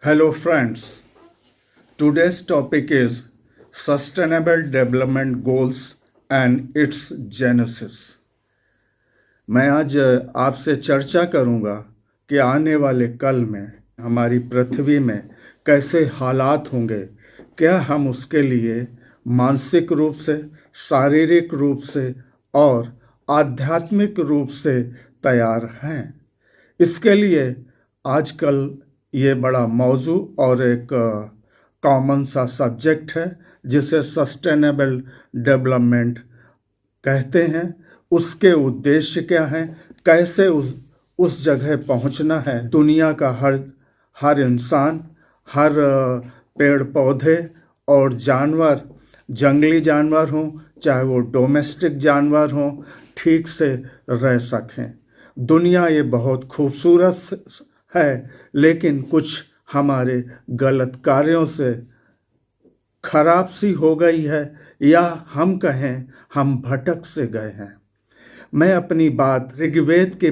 Hello friends, today's topic is Sustainable Development Goals and its Genesis. मैं आज आपसे चर्चा करूंगा कि आने वाले कल में हमारी पृथ्वी में कैसे हालात होंगे, क्या हम उसके लिए मानसिक रूप से, शारीरिक रूप से और आध्यात्मिक रूप से तैयार हैं। इसके लिए आजकल ये बड़ा मौजू और एक कॉमन सा सब्जेक्ट है जिसे सस्टेनेबल डेवलपमेंट कहते हैं। उसके उद्देश्य क्या हैं, कैसे उस जगह पहुंचना है। दुनिया का हर इंसान, हर पेड़ पौधे और जानवर, जंगली जानवर हों चाहे वो डोमेस्टिक जानवर हों, ठीक से रह सकें। दुनिया ये बहुत खूबसूरत है, लेकिन कुछ हमारे गलत कार्यों से खराब सी हो गई है, या हम कहें हम भटक से गए हैं। मैं अपनी बात ऋग्वेद के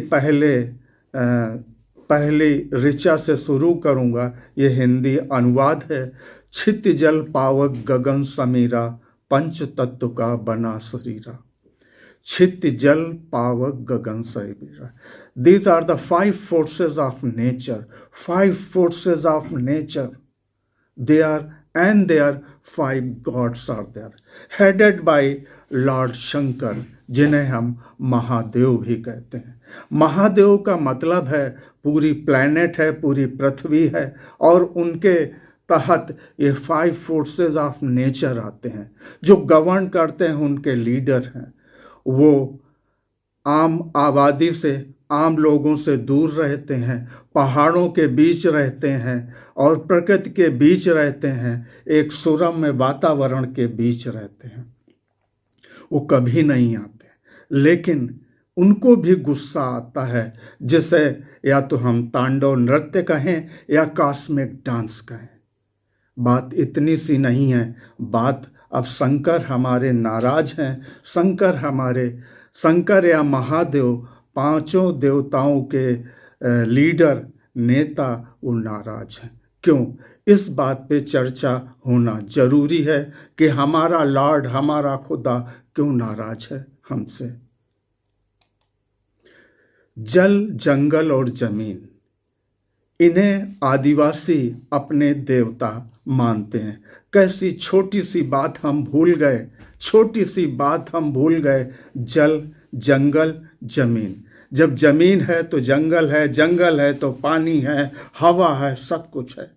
पहली ऋचा से शुरू करूंगा। ये हिंदी अनुवाद है। छित जल पावक गगन समीरा, पंच तत्व का बना शरीरा। छित जल पावक गगन Samira. These are the five forces of nature. Five forces of nature. There 5 gods are there, headed by Lord Shankar, जिन्हें हम महादेव भी कहते हैं। महादेव का मतलब है पूरी प्लैनेट है, पूरी पृथ्वी है, और उनके तहत ये 5 फोर्सेस ऑफ नेचर आते हैं जो गवर्न करते हैं। उनके लीडर हैं, वो आम आबादी से, आम लोगों से दूर रहते हैं, पहाड़ों के बीच रहते हैं और प्रकृति के बीच रहते हैं, एक सुरम्य वातावरण के बीच रहते हैं। वो कभी नहीं आते, लेकिन उनको भी गुस्सा आता है, जिसे या तो हम तांडव नृत्य कहें या कॉस्मिक डांस कहें। बात इतनी सी नहीं है, बात अब शंकर हमारे नाराज हैं। शंकर या महादेव, पांचों देवताओं के लीडर, नेता, वो नाराज हैं। क्यों? इस बात पे चर्चा होना जरूरी है कि हमारा लॉर्ड, हमारा खुदा क्यों नाराज है हमसे। जल, जंगल और जमीन, इन्हें आदिवासी अपने देवता मानते हैं। कैसी छोटी सी बात हम भूल गए, छोटी सी बात हम भूल गए। जल, जंगल, जमीन। जब जमीन है तो जंगल है, जंगल है तो पानी है, हवा है, सब कुछ है।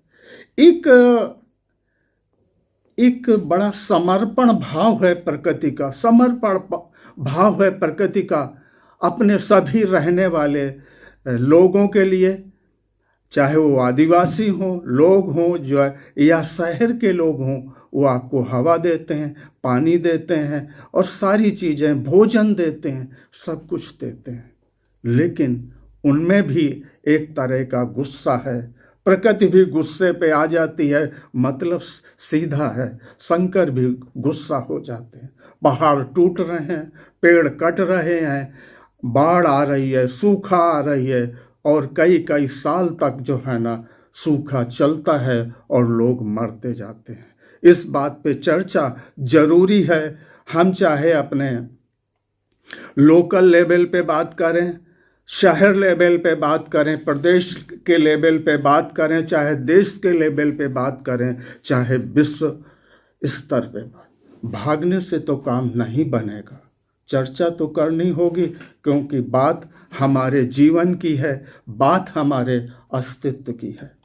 एक बड़ा समर्पण भाव है प्रकृति का, समर्पण भाव है प्रकृति का अपने सभी रहने वाले लोगों के लिए, चाहे वो आदिवासी हों, लोग हों जो या शहर के लोग हों। वो आपको हवा देते हैं, पानी देते हैं और सारी चीज़ें, भोजन देते हैं, सब कुछ देते हैं। लेकिन उनमें भी एक तरह का गुस्सा है। प्रकृति भी गुस्से पे आ जाती है, मतलब सीधा है। शंकर भी गुस्सा हो जाते हैं। पहाड़ टूट रहे हैं, पेड़ कट रहे हैं, बाढ़ आ रही है, सूखा आ रही है, और कई साल तक जो है ना सूखा चलता है और लोग मरते जाते हैं। इस बात पे चर्चा जरूरी है। हम चाहे अपने लोकल लेवल पे बात करें, शहर लेवल पे बात करें, प्रदेश के लेवल पे बात करें, चाहे देश के लेवल पे बात करें, चाहे विश्व स्तर पे भागने से तो काम नहीं बनेगा। चर्चा तो करनी होगी, क्योंकि बात हमारे जीवन की है, बात हमारे अस्तित्व की है।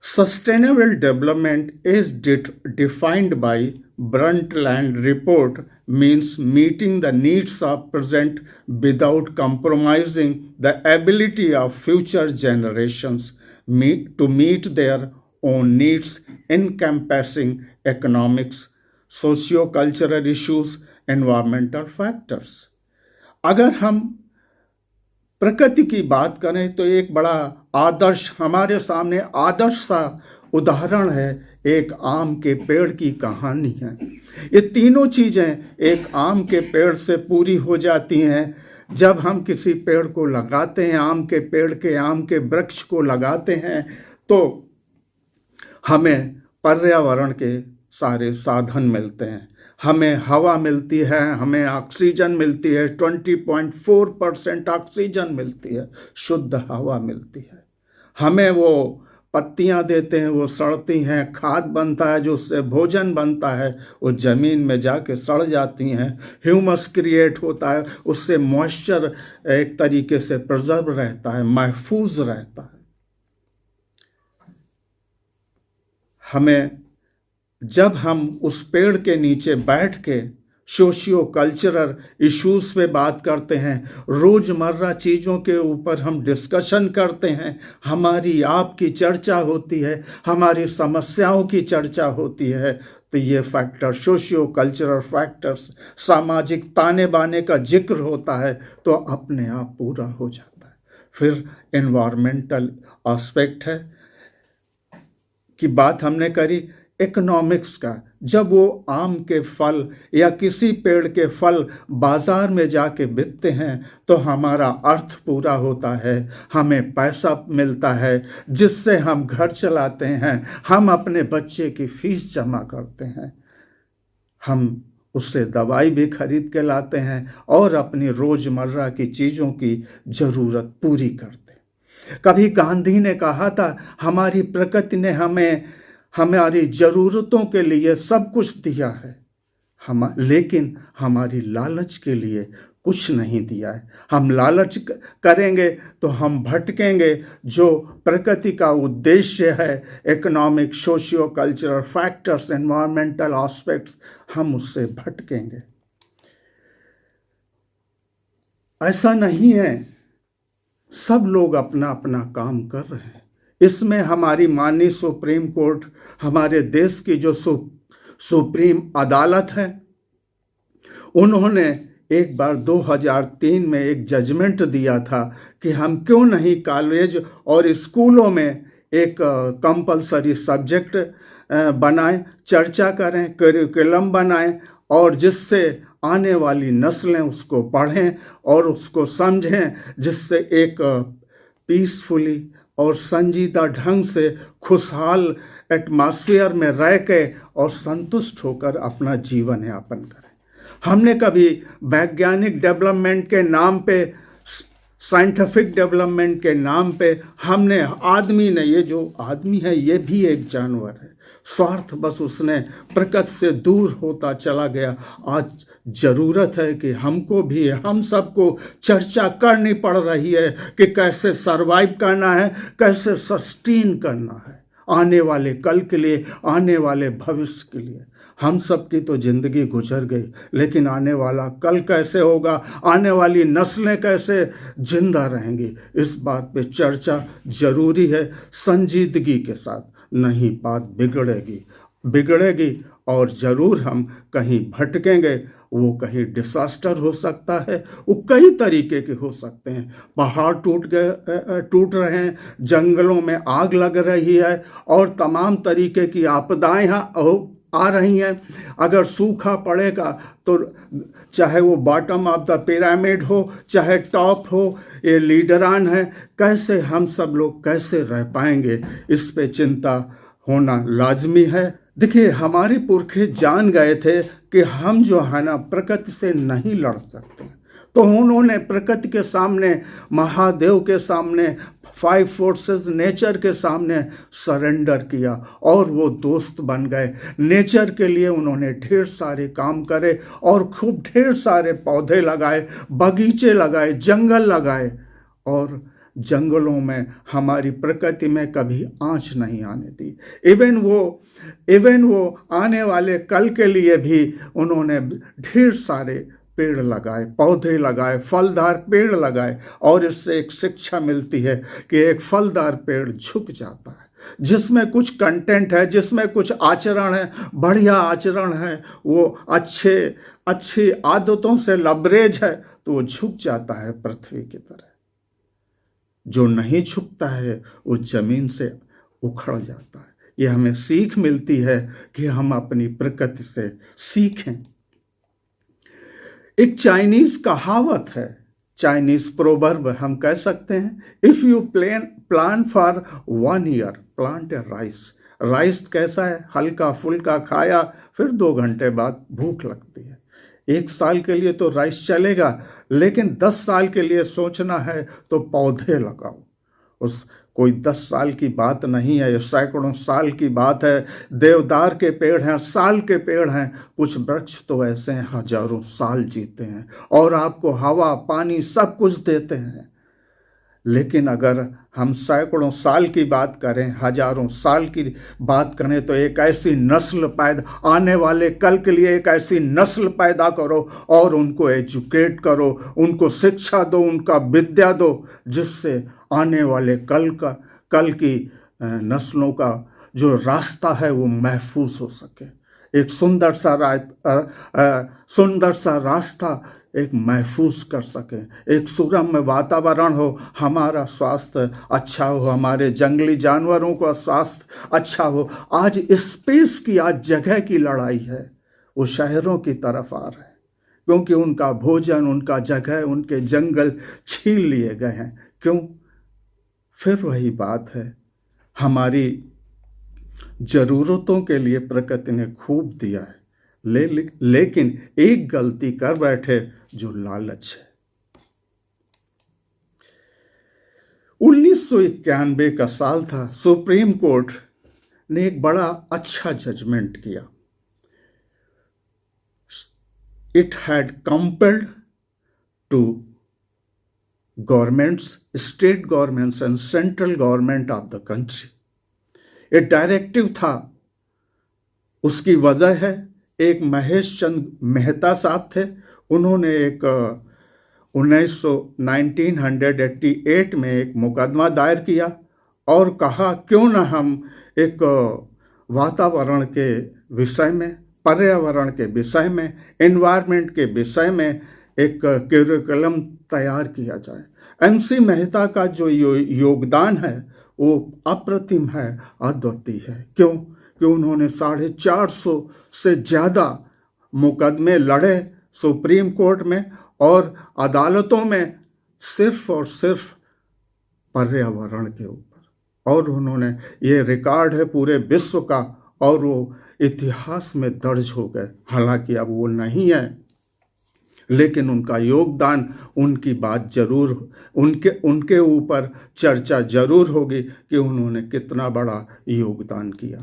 Sustainable development is defined by Brundtland Report means meeting the needs of present without compromising the ability of future generations to meet their own needs, encompassing economics, socio-cultural issues, environmental factors. अगर हम प्रकृति की बात करें तो एक बड़ा आदर्श, हमारे सामने आदर्श सा उदाहरण है, एक आम के पेड़ की कहानी है। ये तीनों चीज़ें एक आम के पेड़ से पूरी हो जाती हैं। जब हम किसी पेड़ को लगाते हैं, आम के वृक्ष को लगाते हैं, तो हमें पर्यावरण के सारे साधन मिलते हैं। हमें हवा मिलती है, हमें ऑक्सीजन मिलती है, 20.4% ऑक्सीजन मिलती है, शुद्ध हवा मिलती है। हमें वो पत्तियां देते हैं, वो सड़ती हैं, खाद बनता है जो उससे भोजन बनता है, वो ज़मीन में जाके सड़ जाती हैं। ह्यूमस क्रिएट होता है, उससे मॉइस्चर एक तरीके से प्रिजर्व रहता है, महफूज रहता है। हमें जब हम उस पेड़ के नीचे बैठ के सोशियो कल्चरल इश्यूज पे बात करते हैं, रोज़मर्रा चीज़ों के ऊपर हम डिस्कशन करते हैं, हमारी आपकी चर्चा होती है, हमारी समस्याओं की चर्चा होती है, तो ये फैक्टर, सोशियो कल्चरल फैक्टर्स, सामाजिक ताने बाने का जिक्र होता है, तो अपने आप पूरा हो जाता है। फिर एनवायरमेंटल एस्पेक्ट है की बात हमने करी। इकोनॉमिक्स का, जब वो आम के फल या किसी पेड़ के फल बाजार में जाके बिकते हैं तो हमारा अर्थ पूरा होता है, हमें पैसा मिलता है जिससे हम घर चलाते हैं, हम अपने बच्चे की फीस जमा करते हैं, हम उससे दवाई भी खरीद के लाते हैं और अपनी रोज़मर्रा की चीज़ों की ज़रूरत पूरी करते हैं। कभी गांधी ने कहा था, हमारी प्रकृति ने हमें हमारी ज़रूरतों के लिए सब कुछ दिया है, लेकिन हमारी लालच के लिए कुछ नहीं दिया है। हम लालच करेंगे तो हम भटकेंगे। जो प्रकृति का उद्देश्य है, economic, socio cultural factors, environmental aspects, हम उससे भटकेंगे। ऐसा नहीं है, सब लोग अपना अपना काम कर रहे हैं। इसमें हमारी माननीय सुप्रीम कोर्ट, हमारे देश की जो सुप्रीम अदालत है, उन्होंने एक बार 2003 में एक जजमेंट दिया था कि हम क्यों नहीं कॉलेज और स्कूलों में एक कंपलसरी सब्जेक्ट बनाएं, चर्चा करें, करिकुलम बनाएं, और जिससे आने वाली नस्लें उसको पढ़ें और उसको समझें, जिससे एक पीसफुली और संजीदा ढंग से खुशहाल एटमॉस्फेयर में रह के और संतुष्ट होकर अपना जीवन यापन करें। हमने कभी वैज्ञानिक डेवलपमेंट के नाम पे, साइंटिफिक डेवलपमेंट के नाम पे, हमने आदमी ने, ये जो आदमी है ये भी एक जानवर है, स्वार्थ बस उसने प्रकृति से दूर होता चला गया। आज ज़रूरत है कि हमको भी, हम सबको चर्चा करनी पड़ रही है कि कैसे सरवाइव करना है, कैसे सस्टेन करना है आने वाले कल के लिए, आने वाले भविष्य के लिए। हम सब की तो ज़िंदगी गुजर गई, लेकिन आने वाला कल कैसे होगा, आने वाली नस्लें कैसे जिंदा रहेंगी, इस बात पे चर्चा ज़रूरी है, संजीदगी के साथ, नहीं बात बिगड़ेगी और ज़रूर हम कहीं भटकेंगे। वो कहीं डिसास्टर हो सकता है, वो कई तरीके के हो सकते हैं। पहाड़ टूट रहे हैं, जंगलों में आग लग रही है और तमाम तरीके की आपदाएं आ रही हैं। अगर सूखा पड़ेगा तो चाहे वो बॉटम ऑफ द पिरामिड हो, चाहे टॉप हो, ये लीडरान है, कैसे हम सब लोग कैसे रह पाएंगे, इस पे चिंता होना लाजमी है। देखिए, हमारे पुरखे जान गए थे कि हम जो है ना प्रकृति से नहीं लड़ सकते, तो उन्होंने प्रकृति के सामने, महादेव के सामने, 5 फोर्सेस नेचर के सामने सरेंडर किया और वो दोस्त बन गए। नेचर के लिए उन्होंने ढेर सारे काम करे और खूब ढेर सारे पौधे लगाए, बगीचे लगाए, जंगल लगाए, और जंगलों में हमारी प्रकृति में कभी आंच नहीं आने दी। इवन वो आने वाले कल के लिए भी उन्होंने ढेर सारे पेड़ लगाए, पौधे लगाए, फलदार पेड़ लगाए, और इससे एक शिक्षा मिलती है कि एक फलदार पेड़ झुक जाता है, जिसमें कुछ कंटेंट है, जिसमें कुछ आचरण है, बढ़िया आचरण है, वो अच्छी आदतों से लबरेज है, तो वो झुक जाता है पृथ्वी की तरह। जो नहीं झुकता है वो जमीन से उखड़ जाता है। ये हमें सीख मिलती है कि हम अपनी प्रकृति से सीखें। एक चाइनीज कहावत है चाइनीज प्रोवर्ब हम कह सकते हैं, if you plan for 1 year plant A rice. Rice कैसा है, हल्का फुल्का खाया, फिर 2 घंटे बाद भूख लगती है। 1 साल के लिए तो राइस चलेगा, लेकिन 10 साल के लिए सोचना है तो पौधे लगाओ। उस कोई 10 साल की बात नहीं है, ये सैकड़ों साल की बात है। देवदार के पेड़ हैं, साल के पेड़ हैं, कुछ वृक्ष तो ऐसे हैं हजारों साल जीते हैं और आपको हवा पानी सब कुछ देते हैं। लेकिन अगर हम सैकड़ों साल की बात करें, हजारों साल की बात करें, तो एक ऐसी नस्ल पैदा, आने वाले कल के लिए एक ऐसी नस्ल पैदा करो और उनको एजुकेट करो, उनको शिक्षा दो, उनका विद्या दो, जिससे आने वाले कल की नस्लों का जो रास्ता है वो महफूज हो सके। एक सुंदर सा रास्ता एक महफूज कर सके, एक सुरम्य वातावरण हो, हमारा स्वास्थ्य अच्छा हो, हमारे जंगली जानवरों का स्वास्थ्य अच्छा हो। आज स्पेस की, आज जगह की लड़ाई है, वो शहरों की तरफ आ रहे हैं क्योंकि उनका भोजन, उनका जगह, उनके जंगल छीन लिए गए हैं। क्यों? फिर वही बात है, हमारी जरूरतों के लिए प्रकृति ने खूब दिया है, लेकिन एक गलती कर बैठे जो लालच है। 1991 का साल था, सुप्रीम कोर्ट ने एक बड़ा अच्छा जजमेंट किया। It had compelled to governments, state governments and central government of the country. एक डायरेक्टिव था, उसकी वजह है एक महेश चंद मेहता साहब थे, उन्होंने एक 1988 में एक मुकदमा दायर किया और कहा क्यों ना हम एक वातावरण के विषय में, पर्यावरण के विषय में, एनवायरनमेंट के विषय में एक करिकुलम तैयार किया जाए। MC मेहता का जो योगदान है वो अप्रतिम है, अद्वितीय है। क्यों? कि उन्होंने 450 से ज़्यादा मुकदमे लड़े सुप्रीम कोर्ट में और अदालतों में, सिर्फ और सिर्फ पर्यावरण के ऊपर, और उन्होंने, ये रिकॉर्ड है पूरे विश्व का और वो इतिहास में दर्ज हो गए। हालांकि अब वो नहीं है, लेकिन उनका योगदान, उनकी बात जरूर, उनके ऊपर चर्चा जरूर होगी कि उन्होंने कितना बड़ा योगदान किया।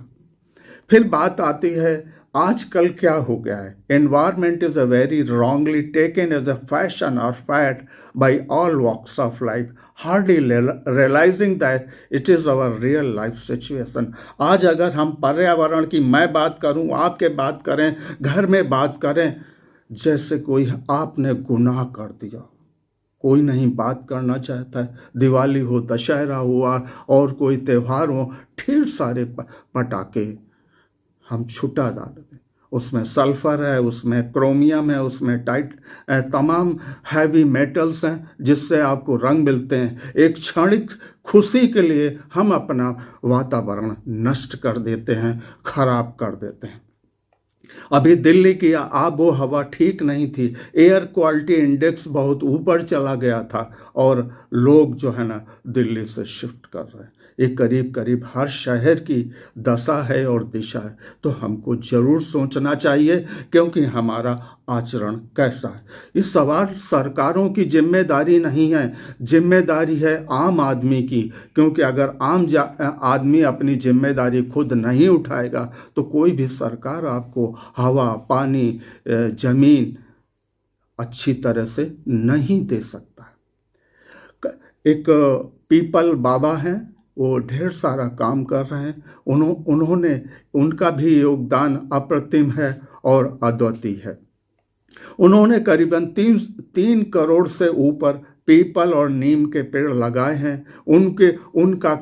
फिर बात आती है आजकल क्या हो गया है। Environment is a very wrongly taken as a fashion और fad by all walks of life, hardly realising that it is our real life situation. आज अगर हम पर्यावरण की, मैं बात करूं, आपके बात करें, घर में बात करें, जैसे कोई आपने गुनाह कर दिया। कोई नहीं बात करना चाहता है। दिवाली हो, दशहरा हुआ और कोई त्यौहार हो, ढेर सारे पटाखे हम छुटा डाल दें, उसमें सल्फर है, उसमें क्रोमियम है, उसमें तमाम हैवी मेटल्स हैं जिससे आपको रंग मिलते हैं। एक क्षणिक खुशी के लिए हम अपना वातावरण नष्ट कर देते हैं, खराब कर देते हैं। अभी दिल्ली की आबो हवा ठीक नहीं थी, एयर क्वालिटी इंडेक्स बहुत ऊपर चला गया था और लोग जो है ना दिल्ली से शिफ्ट कर रहे हैं। ये करीब करीब हर शहर की दशा है और दिशा है, तो हमको जरूर सोचना चाहिए क्योंकि हमारा आचरण कैसा है। इस सवाल सरकारों की जिम्मेदारी नहीं है, जिम्मेदारी है आम आदमी की, क्योंकि अगर आम आदमी अपनी जिम्मेदारी खुद नहीं उठाएगा तो कोई भी सरकार आपको हवा पानी जमीन अच्छी तरह से नहीं दे सकता। एक पीपल बाबा हैं, वो ढेर सारा काम कर रहे हैं, उन्होंने, उनका भी योगदान अप्रतिम है और अद्वितीय है। उन्होंने करीबन 3 करोड़ से ऊपर पीपल और नीम के पेड़ लगाए हैं। उनका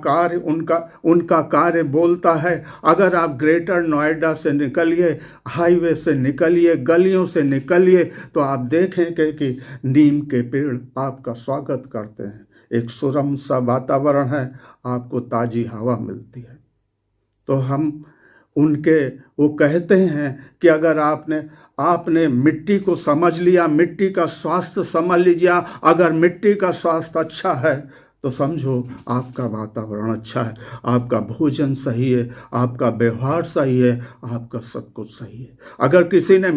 कार्य बोलता है, अगर आप ग्रेटर नोएडा से निकलिए, हाईवे से निकलिए, गलियों से निकलिए, तो आप देखेंगे कि नीम के पेड़ आपका स्वागत करते हैं। एक सुरम सा वातावरण है, आपको ताजी हवा मिलती है। तो हम उनके वो कहते हैं कि अगर आपने मिट्टी को समझ लिया, मिट्टी का स्वास्थ्य समझ लीजिए, अगर मिट्टी का स्वास्थ्य अच्छा है तो समझो आपका वातावरण अच्छा है, आपका भोजन सही है, आपका व्यवहार सही है, आपका सब कुछ सही है। अगर किसी ने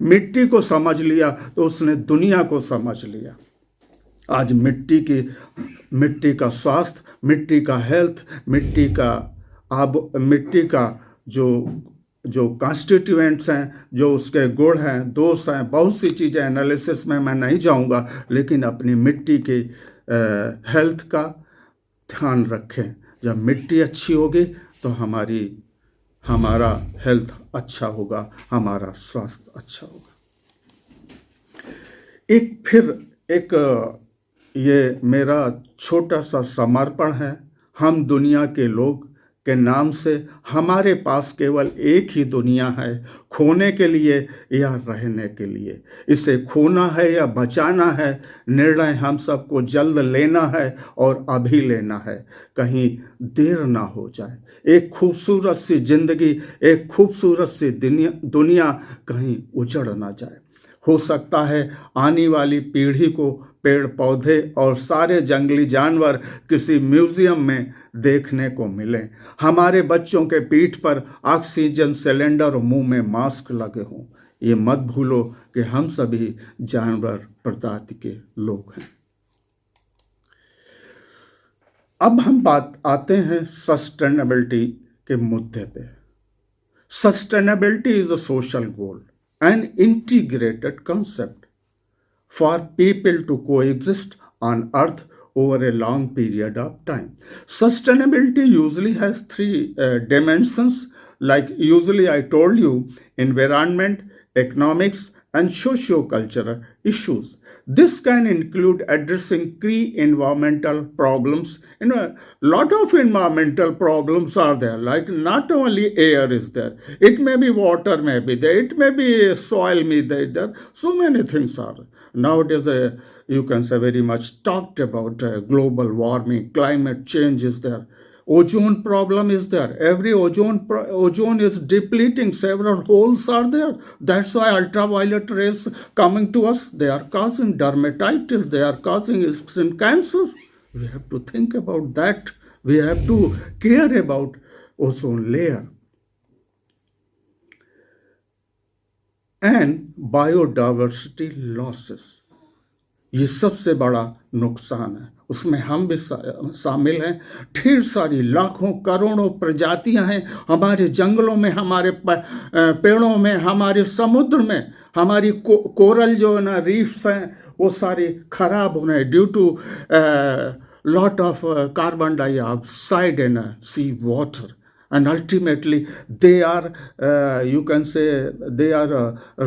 मिट्टी को समझ लिया तो उसने दुनिया को समझ लिया। आज मिट्टी का स्वास्थ्य, मिट्टी का हेल्थ, मिट्टी का जो कॉन्स्टिट्यूएंट्स हैं, जो उसके गुण हैं, दोष हैं, बहुत सी चीज़ें एनालिसिस में मैं नहीं जाऊंगा, लेकिन अपनी मिट्टी की हेल्थ का ध्यान रखें। जब मिट्टी अच्छी होगी तो हमारा हेल्थ अच्छा होगा, हमारा स्वास्थ्य अच्छा होगा। ये मेरा छोटा सा समर्पण है। हम दुनिया के लोग के नाम से, हमारे पास केवल एक ही दुनिया है, खोने के लिए या रहने के लिए। इसे खोना है या बचाना है, निर्णय हम सबको जल्द लेना है और अभी लेना है, कहीं देर ना हो जाए। एक खूबसूरत सी जिंदगी, एक खूबसूरत सी दुनिया कहीं उजड़ ना जाए। हो सकता है आने वाली पीढ़ी को पेड़ पौधे और सारे जंगली जानवर किसी म्यूजियम में देखने को मिले, हमारे बच्चों के पीठ पर ऑक्सीजन सिलेंडर और मुंह में मास्क लगे हों। ये मत भूलो कि हम सभी जानवर प्रजाति के लोग हैं। अब हम बात आते हैं सस्टेनेबिलिटी के मुद्दे पे। Sustainability is a social goal, an integrated concept for people to coexist on earth over a long period of time. Sustainability usually has three dimensions, like usually I told you: environment, economics, and socio-cultural issues. This can include addressing key environmental problems. A lot of environmental problems are there, like not only air is there, it may be water may be there, it may be soil may be there, so many things are. Nowadays, you can say very much talked about global warming, climate change is there. Ozone problem is there. Every ozone is depleting. Several holes are there. That's why ultraviolet rays coming to us, they are causing dermatitis. They are causing skin cancers. We have to think about that. We have to care about ozone layer. And biodiversity losses. ये सबसे बड़ा नुकसान है, उसमें हम भी शामिल हैं। ढेर सारी लाखों करोड़ों प्रजातियां हैं हमारे जंगलों में, हमारे पेड़ों में, हमारे समुद्र में। हमारी कोरल जो है ना, रीफ्स हैं, वो सारी खराब हो रहे हैं due to lot of carbon dioxide in sea water, and ultimately they are you can say they are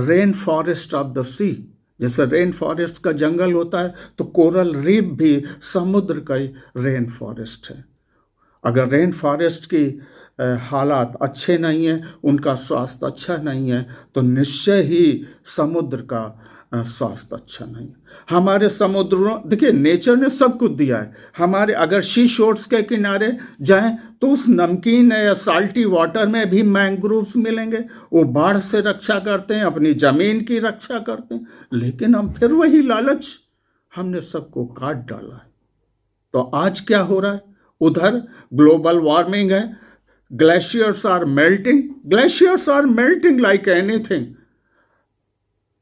rain forest of the sea. जैसे रेन फॉरेस्ट का जंगल होता है तो कोरल रीफ भी समुद्र का ही रेन फॉरेस्ट है। अगर रेन फॉरेस्ट की हालात अच्छे नहीं हैं, उनका स्वास्थ्य अच्छा नहीं है, तो निश्चय ही समुद्र का स्वास्थ्य अच्छा नहीं है। हमारे समुद्रों, देखिए नेचर ने सब कुछ दिया है। हमारे अगर सी शोर्स के किनारे जाएं तो उस नमकीन या साल्टी वाटर में भी मैंग्रोव्स मिलेंगे। वो बाढ़ से रक्षा करते हैं, अपनी जमीन की रक्षा करते हैं, लेकिन हम फिर वही लालच, हमने सबको काट डाला है। तो आज क्या हो रहा है? उधर ग्लोबल वार्मिंग है, glaciers are melting like anything.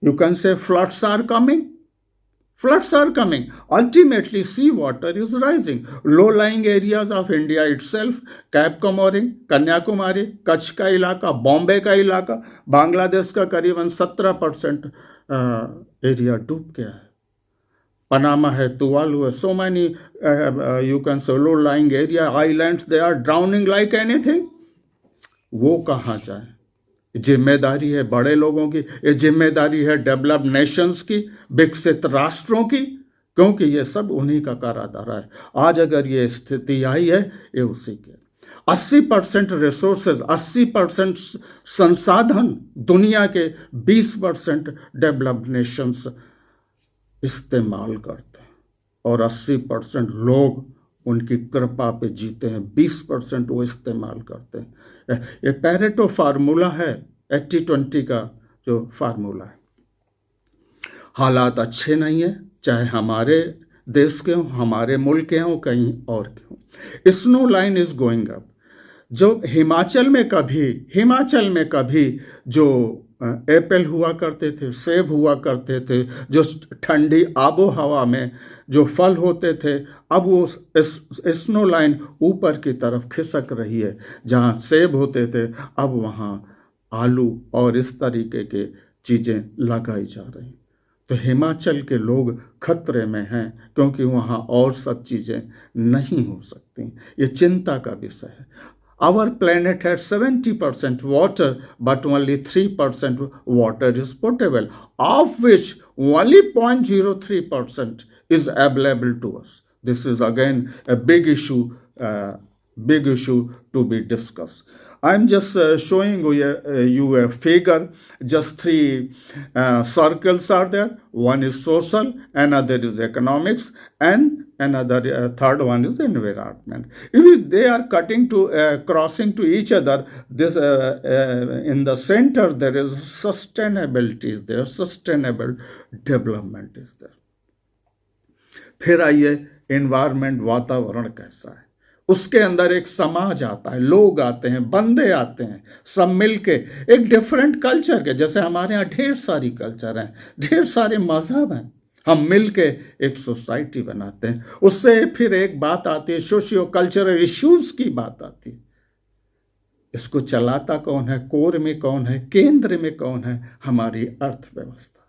You can say floods are coming. Ultimately, sea water is rising. Low-lying areas of India itself, Cape Comorin, Kanyakumari, Kutch का इलाका, बॉम्बे का इलाका, बांग्लादेश का करीबन 17% एरिया डूब गया है। पनामा है, तुवालू है, so many you can say low-lying area, islands, they are drowning like anything. वो कहाँ जाए? जिम्मेदारी है बड़े लोगों की, ये जिम्मेदारी है डेवलप्ड नेशंस की, विकसित राष्ट्रों की, क्योंकि ये सब उन्हीं का कराधारा है। आज अगर ये स्थिति आई है, ये उसी के 80% रिसोर्सेज, 80% संसाधन दुनिया के 20% डेवलप्ड नेशंस इस्तेमाल करते हैं और 80% लोग उनकी कृपा पे जीते हैं, 20% वो इस्तेमाल करते हैं। ये पैरेटो फार्मूला है, 80-20 का जो फार्मूला है। हालात अच्छे नहीं है, चाहे हमारे देश के हों, हमारे मुल्क के हों, कहीं और के हों। Snow line is going up. जो हिमाचल में कभी जो एप्पल हुआ करते थे, सेब हुआ करते थे, जो ठंडी आबो हवा में जो फल होते थे, अब वो स्नो लाइन ऊपर की तरफ खिसक रही है। जहाँ सेब होते थे, अब वहाँ आलू और इस तरीके के चीज़ें लगाई जा रही। तो हिमाचल के लोग खतरे में हैं, क्योंकि वहाँ और सब चीज़ें नहीं हो सकती। ये चिंता का विषय है। Our planet has 70% water, but only 3% water is potable, of which only 0.03% is available to us. This is again a big issue to be discussed. I'm just showing you a figure. Just three circles are there. One is social, another is economics, and another third one is environment. If they are crossing to each other, this in the center there is sustainability is there, sustainable development is there. फिर आइए environment, वातावरण कैसा है। उसके अंदर एक समाज आता है, लोग आते हैं, बंदे आते हैं, सब मिलके एक डिफरेंट कल्चर के, जैसे हमारे यहाँ ढेर सारी कल्चर हैं, ढेर सारे मजहब हैं, हम मिलके एक सोसाइटी बनाते हैं। उससे फिर एक बात आती है, सोशियो कल्चरल इश्यूज की बात आती है। इसको चलाता कौन है, कोर में कौन है, केंद्र में कौन है? हमारी अर्थव्यवस्था।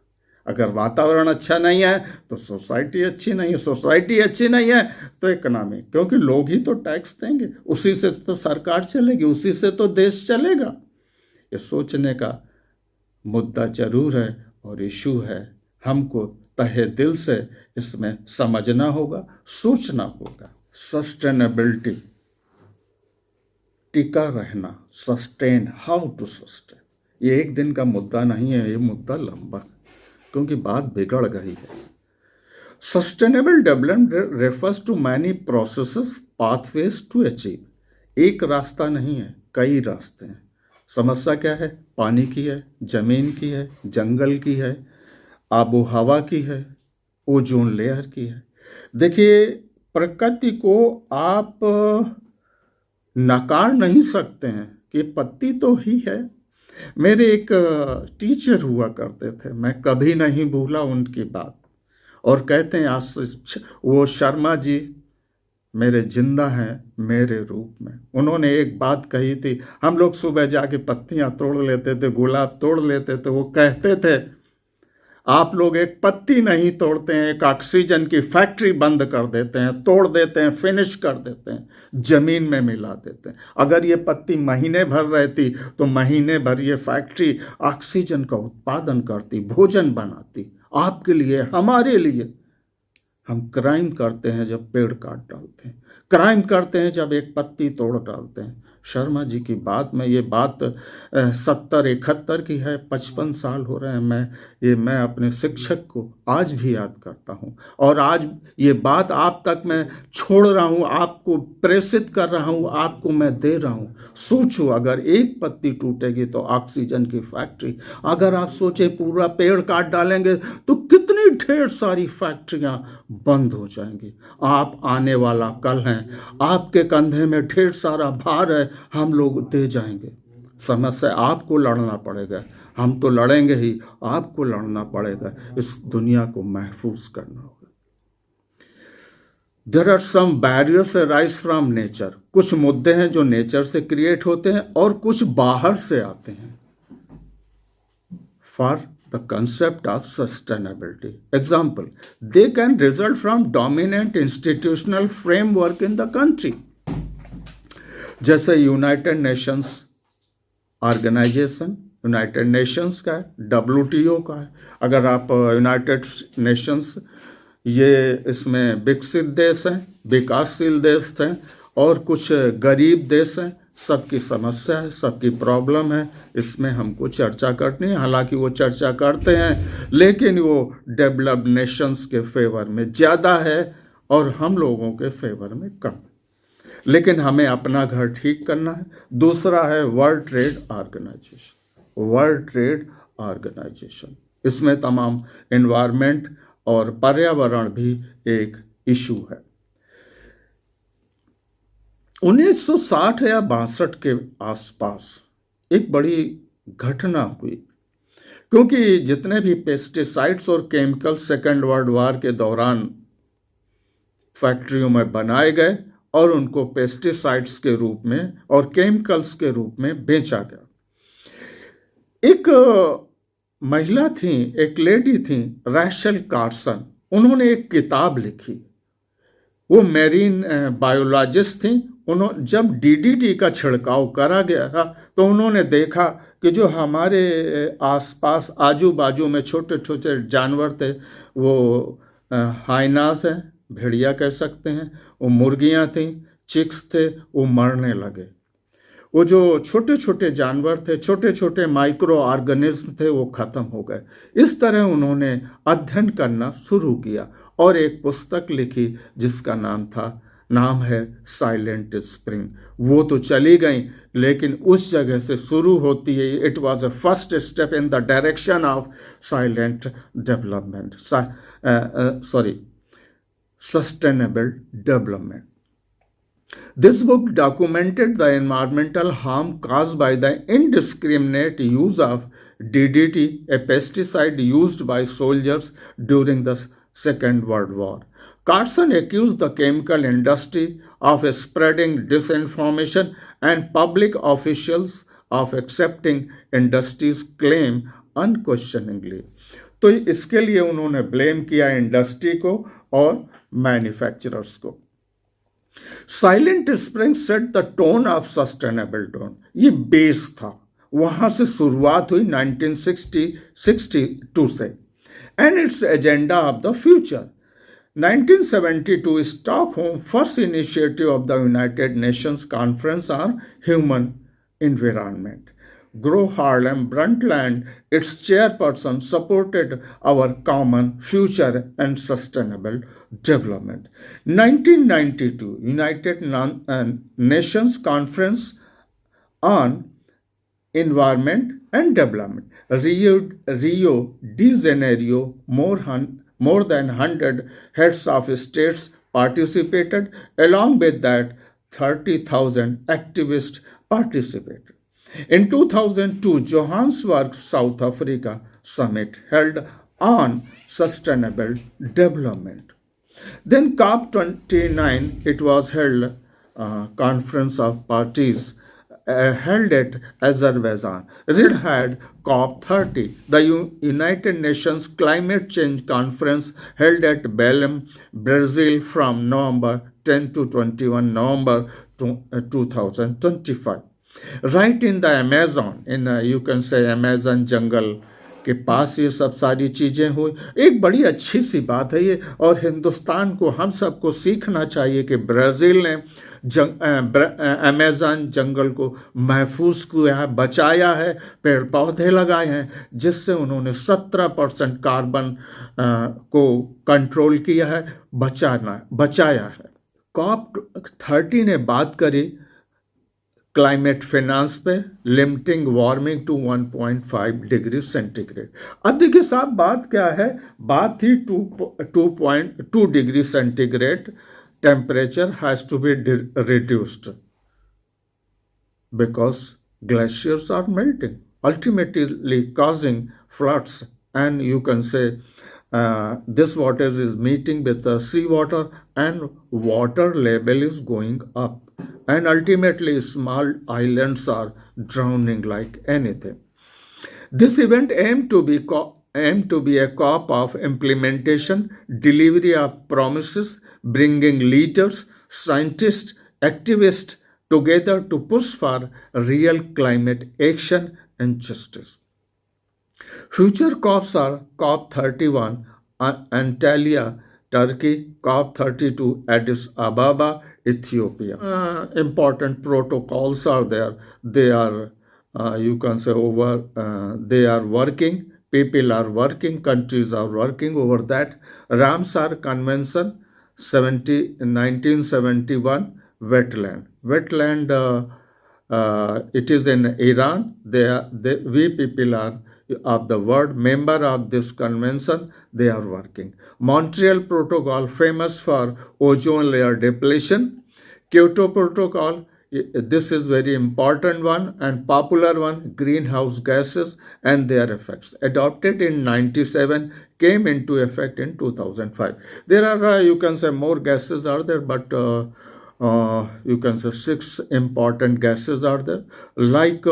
अगर वातावरण अच्छा नहीं है तो सोसाइटी अच्छी नहीं है, सोसाइटी अच्छी नहीं है तो इकोनॉमी, क्योंकि लोग ही तो टैक्स देंगे, उसी से तो सरकार चलेगी, उसी से तो देश चलेगा। ये सोचने का मुद्दा जरूर है और इशू है। हमको तहे दिल से इसमें समझना होगा, सोचना होगा। सस्टेनेबिलिटी, टिका रहना, सस्टेन, हाउ टू सस्टेन, ये एक दिन का मुद्दा नहीं है, ये मुद्दा लंबा है, क्योंकि बात बिगड़ गई है। Sustainable development refers to many processes, pathways to achieve. एक रास्ता नहीं है, कई रास्ते हैं। समस्या क्या है? पानी की है, जमीन की है, जंगल की है, आबो हवा की है, ओजोन लेयर की है। देखिए, प्रकृति को आप नकार नहीं सकते हैं कि पत्ती तो ही है। मेरे एक टीचर हुआ करते थे, मैं कभी नहीं भूला उनकी बात, और कहते हैं आज वो शर्मा जी मेरे जिंदा हैं मेरे रूप में। उन्होंने एक बात कही थी, हम लोग सुबह जाके पत्तियां तोड़ लेते थे, गुलाब तोड़ लेते थे, वो कहते थे आप लोग एक पत्ती नहीं तोड़ते हैं, एक ऑक्सीजन की फैक्ट्री बंद कर देते हैं, तोड़ देते हैं, फिनिश कर देते हैं, जमीन में मिला देते हैं। अगर ये पत्ती महीने भर रहती तो महीने भर ये फैक्ट्री ऑक्सीजन का उत्पादन करती, भोजन बनाती, आपके लिए, हमारे लिए। हम क्राइम करते हैं जब पेड़ काट डालते हैं, क्राइम करते हैं जब एक पत्ती तोड़ डालते हैं। शर्मा जी की बात में, ये बात 70-71 की है, 55 साल हो रहे हैं। मैं अपने शिक्षक को आज भी याद करता हूँ, और आज ये बात आप तक मैं छोड़ रहा हूँ, आपको प्रेषित कर रहा हूँ, आपको मैं दे रहा हूँ। सोचो, अगर एक पत्ती टूटेगी तो ऑक्सीजन की फैक्ट्री, अगर आप सोचे पूरा पेड़ काट डालेंगे तो कितनी ढेर सारी फैक्ट्रियाँ बंद हो जाएंगी। आप आने वाला कल हैं, आपके कंधे में ढेर सारा भार है, हम लोग दे जाएंगे। समस्या आपको लड़ना पड़ेगा, हम तो लड़ेंगे ही, आपको लड़ना पड़ेगा, इस दुनिया को महफूज करना होगा। There are some barriers arise from nature. कुछ मुद्दे हैं जो नेचर से क्रिएट होते हैं और कुछ बाहर से आते हैं। For the concept of sustainability. Example, they can result from dominant institutional framework in the country. जैसे United Nations organization, United Nations का है, WTO का है। अगर आप यूनाइटेड नेशंस, ये इसमें विकसित देश हैं, विकासशील देश हैं, और कुछ गरीब देश हैं, सबकी समस्या है, सबकी प्रॉब्लम है, इसमें हमको चर्चा करनी है। हालांकि वो चर्चा करते हैं, लेकिन वो डेवलप्ड नेशंस के फेवर में ज़्यादा है, और हम लोगों के फेवर में कम। लेकिन हमें अपना घर ठीक करना है। दूसरा है World Trade Organization. World Trade Organization, इसमें तमाम एनवायरनमेंट और पर्यावरण भी एक इशू है। 1960 या 62 के आसपास एक बड़ी घटना हुई, क्योंकि जितने भी पेस्टिसाइड्स और केमिकल्स सेकेंड वर्ल्ड वॉर के दौरान फैक्ट्रियों में बनाए गए और उनको पेस्टिसाइड्स के रूप में और केमिकल्स के रूप में बेचा गया। एक महिला थी, एक लेडी थी, रैचल कार्सन। उन्होंने एक किताब लिखी। वो मेरीन बायोलॉजिस्ट थी। उन्होंने जब डीडीटी का छिड़काव करा गया था तो उन्होंने देखा कि जो हमारे आसपास आजू बाजू में छोटे छोटे जानवर थे, वो हाइनास हैं, भेड़िया कह सकते हैं, वो मुर्गियां थीं, चिक्स थे, वो मरने लगे। वो जो छोटे छोटे जानवर थे, छोटे छोटे माइक्रो ऑर्गेनिज्म थे, वो खत्म हो गए। इस तरह उन्होंने अध्ययन करना शुरू किया और एक पुस्तक लिखी जिसका नाम है साइलेंट स्प्रिंग। वो तो चली गई, लेकिन उस जगह से शुरू होती है। It was a first step in the direction of silent development, sustainable development. This book documented the environmental harm caused by the indiscriminate use of DDT, a pesticide used by soldiers during the Second World War. Carson accused the chemical industry of spreading disinformation and public officials of accepting industry's claim unquestioningly. तो इसके लिए उन्होंने blame किया industry को और manufacturers को। Silent spring set the tone of sustainable tone. ये base था, वहां से शुरुआत हुई 1962 से, and it's agenda of the future. 1972 Stockholm first initiative of the United Nations conference on human environment. Gro Harlem Brundtland, its chairperson, supported our common future and sustainable development. 1992 United Nations Conference on Environment and Development, Rio de Janeiro. More than 100 heads of states participated. Along with that, 30,000 activists participated. In 2002, Johannesburg, South Africa summit held on sustainable development. Then COP29, it was held, conference of parties held at Azerbaijan. It had COP30, the United Nations Climate Change Conference held at Belém, Brazil from November 10 to 21 November 2025. Right in the Amazon, in you can say Amazon जंगल के पास ये सब सारी चीज़ें हुई। एक बड़ी अच्छी सी बात है ये, और हिंदुस्तान को, हम सबको सीखना चाहिए कि ब्राज़ील ने अमेजन जंगल को महफूज किया है, बचाया है, पेड़ पौधे लगाए हैं, जिससे उन्होंने 17% कार्बन को कंट्रोल किया है, बचाया है। COP30 ने बात करी क्लाइमेट फाइनेंस पे, limiting warming to 1.5 degree centigrade. अब देखिए साहब, बात क्या है? बात थी 2.2 degree centigrade temperature has to be reduced because glaciers are melting, ultimately causing floods, and you can say this water is meeting with the sea water and water level is going up, and ultimately small islands are drowning like anything. This event aimed to be a COP of implementation, delivery of promises, bringing leaders, scientists, activists together to push for real climate action and justice. Future COPs are COP31 Antalya, Turkey, COP32 Addis Ababa, Ethiopia. Important protocols are there. They are, you can say, they are working. People are working. Countries are working over that. Ramsar Convention, 1971 wetland it is in Iran. We people are of the world member of this convention. They are working. Montreal Protocol, famous for ozone layer depletion. Kyoto Protocol, this is very important one and popular one, greenhouse gases and their effects. Adopted in 97, came into effect in 2005. There are, you can say, more gases are there, but you can say 6 important gases are there, like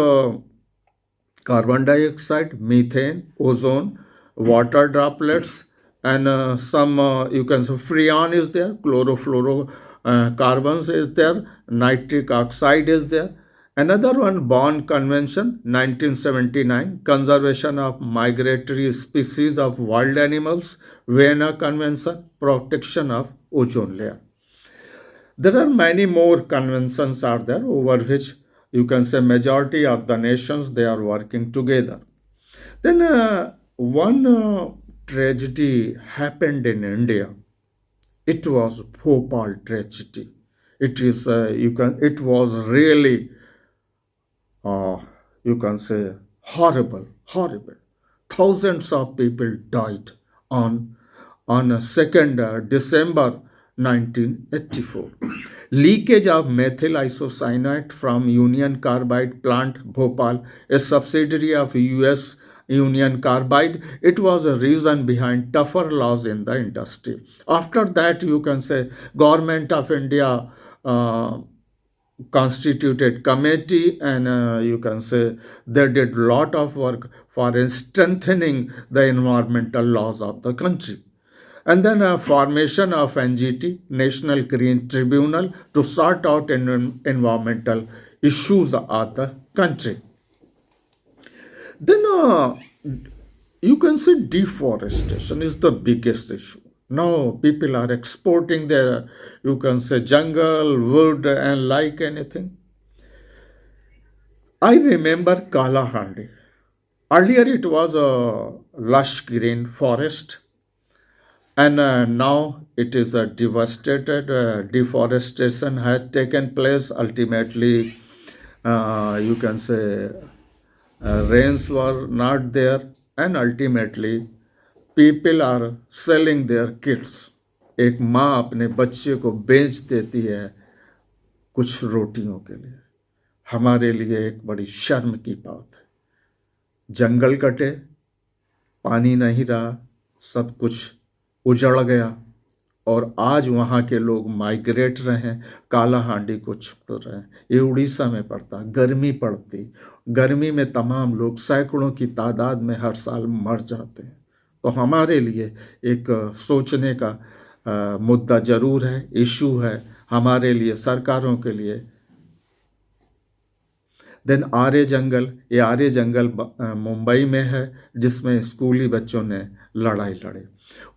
carbon dioxide, methane, ozone, water droplets, and some, you can say, freon is there, chlorofluorocarbons is there, nitric oxide is there. Another one, Bonn Convention, 1979, conservation of migratory species of wild animals, Vienna Convention, protection of ozone layer. There are many more conventions are there over which you can say majority of the nations they are working together. Then one tragedy happened in India. It was Bhopal tragedy. It is it was really you can say horrible. Thousands of people died on 2nd December 1984. Leakage of methyl isocyanate from Union Carbide plant Bhopal, a subsidiary of US Union Carbide. It was a reason behind tougher laws in the industry. After that, you can say Government of India constituted committee, and you can say they did lot of work for strengthening the environmental laws of the country. And then a formation of NGT, National Green Tribunal, to sort out environmental issues of the country. Then you can say deforestation is the biggest issue. Now people are exporting their, you can say, jungle, wood, and like anything. I remember Kalahandi. Earlier it was a lush green forest, and now it is a devastated. Deforestation has taken place. Ultimately, you can say rains were not there, and ultimately people are selling their kids. एक माँ अपने बच्चे को बेच देती है कुछ रोटियों के लिए. हमारे लिए एक बड़ी शर्म की बात है. जंगल कटे, पानी नहीं रहा, सब कुछ उजड़ गया, और आज वहाँ के लोग माइग्रेट रहे हैं, कालाहांडी को छोड़ रहे हैं. ये उड़ीसा में पड़ता, गर्मी पड़ती, गर्मी में तमाम लोग सैकड़ों की तादाद में हर साल मर जाते हैं. तो हमारे लिए एक सोचने का मुद्दा जरूर है, इशू है हमारे लिए, सरकारों के लिए. देन आर्य जंगल, ये आर्य जंगल मुंबई में है, जिसमें स्कूली बच्चों ने लड़ाई लड़ी.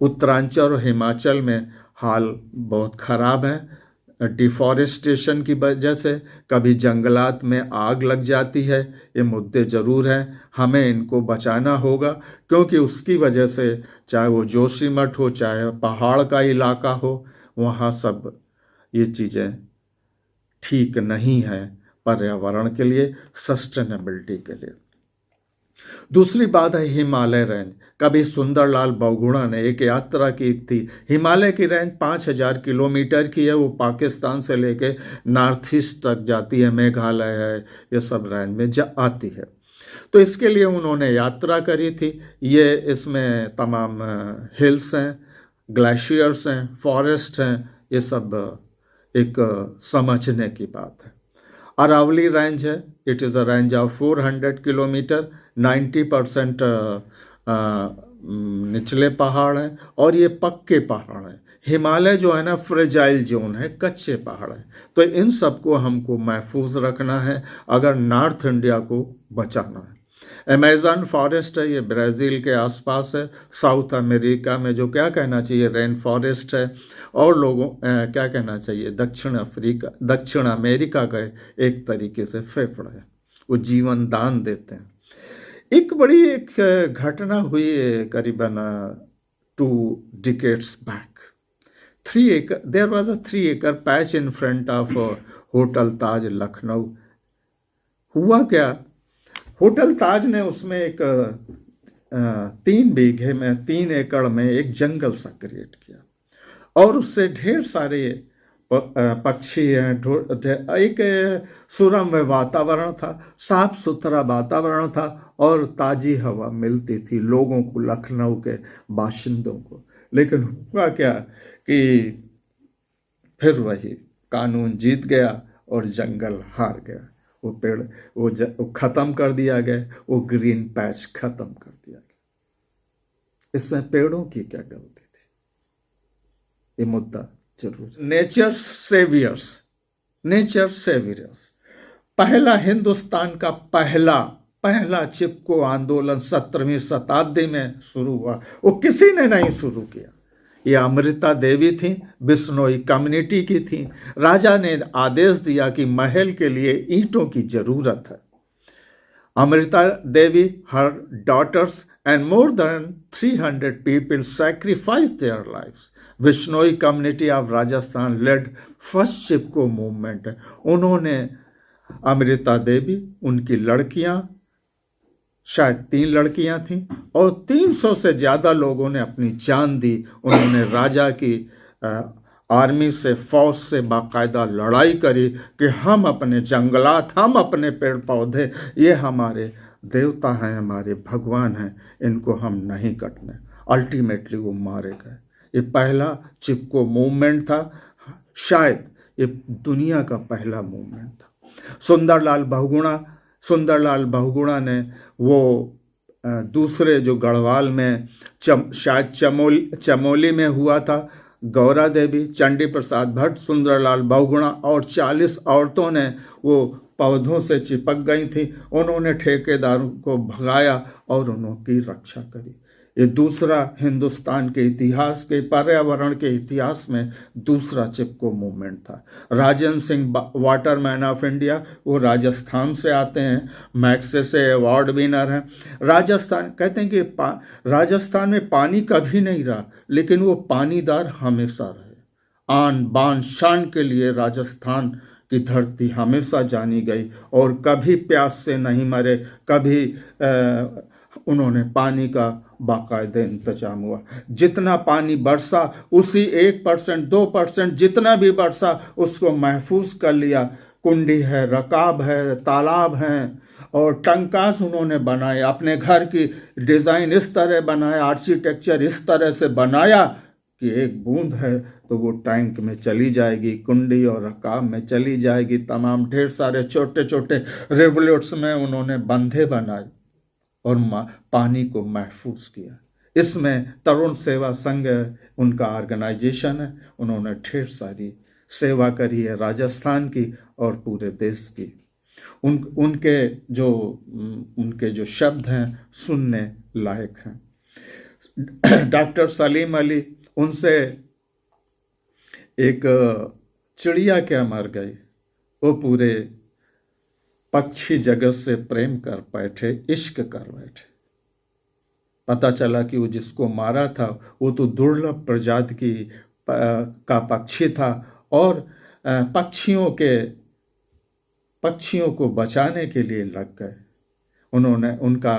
उत्तरांचल और हिमाचल में हाल बहुत ख़राब है. डिफॉरेस्टेशन की वजह से कभी जंगलात में आग लग जाती है. ये मुद्दे ज़रूर हैं, हमें इनको बचाना होगा, क्योंकि उसकी वजह से चाहे वो जोशीमठ हो, चाहे पहाड़ का इलाका हो, वहाँ सब ये चीज़ें ठीक नहीं हैं पर्यावरण के लिए, सस्टेनेबिलिटी के लिए. दूसरी बात है हिमालय रेंज. कभी सुंदरलाल बहुगुणा ने एक यात्रा की थी. हिमालय की रेंज 5000 किलोमीटर की है. वो पाकिस्तान से लेके नॉर्थ ईस्ट तक जाती है, मेघालय है, ये सब रेंज में आती है. तो इसके लिए उन्होंने यात्रा करी थी. ये इसमें तमाम हिल्स हैं, ग्लेशियर्स हैं, फॉरेस्ट हैं, ये सब एक समझने की बात है. अरावली रेंज है. It is a range of 400 kilometre. 90% निचले पहाड़ हैं और ये पक्के पहाड़ हैं. हिमालय जो है ना, फ्रेजाइल जोन है, कच्चे पहाड़ हैं. तो इन सबको हमको महफूज रखना है अगर नॉर्थ इंडिया को बचाना है. अमेज़न फॉरेस्ट है, ये ब्राज़ील के आसपास है. साउथ अमेरिका में जो क्या कहना चाहिए रेन फॉरेस्ट है, और लोगों क्या कहना चाहिए दक्षिण अमेरिका का एक तरीके से फेफड़ा है. वो जीवन दान देते हैं. एक घटना हुई करीबन 2 decades back. there was a 3 acre patch in front of hotel Taj Lucknow. हुआ क्या, होटल ताज ने उसमें एक 3 बीघे में 3 एकड़ में एक जंगल सा क्रिएट किया और उससे ढेर सारे पक्षी हैं, एक सुरम्य वातावरण था, साफ सुथरा वातावरण था और ताजी हवा मिलती थी लोगों को, लखनऊ के बाशिंदों को। लेकिन हुआ क्या कि फिर वही कानून जीत गया और जंगल हार गया। वो पेड़ वो खत्म कर दिया गया, वो ग्रीन पैच खत्म कर दिया गया। इसमें पेड़ों की क्या गलती थी, ये मुद्दा जरूर। नेचर सेवियर्स, पहला हिंदुस्तान का पहला चिपको आंदोलन 17वीं शताब्दी में शुरू हुआ। वो किसी ने नहीं शुरू किया, ये अमृता देवी थी, बिश्नोई कम्युनिटी की थी। राजा ने आदेश दिया कि महल के लिए ईंटों की जरूरत है। Amrita Devi, her daughters and more than 300 people sacrificed their lives. Bishnoi community of Rajasthan led first Chipko movement. उन्होंने अमृता देवी, उनकी लड़कियां, शायद 3 लड़कियां थीं और 300 से ज़्यादा लोगों ने अपनी जान दी। उन्होंने राजा की आर्मी से, फौज से बाकायदा लड़ाई करी कि हम अपने जंगलात, हम अपने पेड़ पौधे, ये हमारे देवता हैं, हमारे भगवान हैं, इनको हम नहीं कटने। अल्टीमेटली वो मारे गए। ये पहला चिपको मूवमेंट था, शायद ये दुनिया का पहला मूवमेंट था। सुंदरलाल बहुगुणा ने वो दूसरे जो गढ़वाल में शायद चमोली में हुआ था, गौरा देवी, चंडी प्रसाद भट्ट, सुंदरलाल बहुगुणा और 40 औरतों ने वो पौधों से चिपक गई थी। उन्होंने ठेकेदारों को भगाया और उनकी रक्षा करी। ये दूसरा हिंदुस्तान के इतिहास के, पर्यावरण के इतिहास में दूसरा चिपको मूवमेंट था। Rajan Singh Waterman of India, वो राजस्थान से आते हैं, मैक्से से अवार्ड विनर हैं। राजस्थान कहते हैं कि राजस्थान में पानी कभी नहीं रहा, लेकिन वो पानीदार हमेशा रहे। आन बान शान के लिए राजस्थान की धरती हमेशा जानी गई और कभी प्यास से नहीं मरे, कभी उन्होंने पानी का बाकायदे इंतजाम हुआ। जितना पानी बरसा उसी 1%, 2% जितना भी बरसा उसको महफूज कर लिया। कुंडी है, रकाब है, तालाब हैं और टंकास उन्होंने बनाए। अपने घर की डिज़ाइन इस तरह बनाया, आर्किटेक्चर इस तरह से बनाया कि एक बूंद है तो वो टैंक में चली जाएगी, कुंडी और रकाब में चली जाएगी। तमाम ढेर सारे छोटे छोटे रिवोल्यूट्स में उन्होंने बंधे बनाए और पानी को महफूज किया। इसमें तरुण सेवा संघ उनका ऑर्गेनाइजेशन है। उन्होंने ढेर सारी सेवा करी है राजस्थान की और पूरे देश की। उनके जो शब्द हैं सुनने लायक हैं। डॉक्टर सलीम अली, उनसे एक चिड़िया क्या मर गई, वो पूरे पक्षी जगत से प्रेम कर बैठे, इश्क कर बैठे। पता चला कि वो जिसको मारा था वो तो दुर्लभ प्रजाति का पक्षी था और पक्षियों को बचाने के लिए लग गए। उनका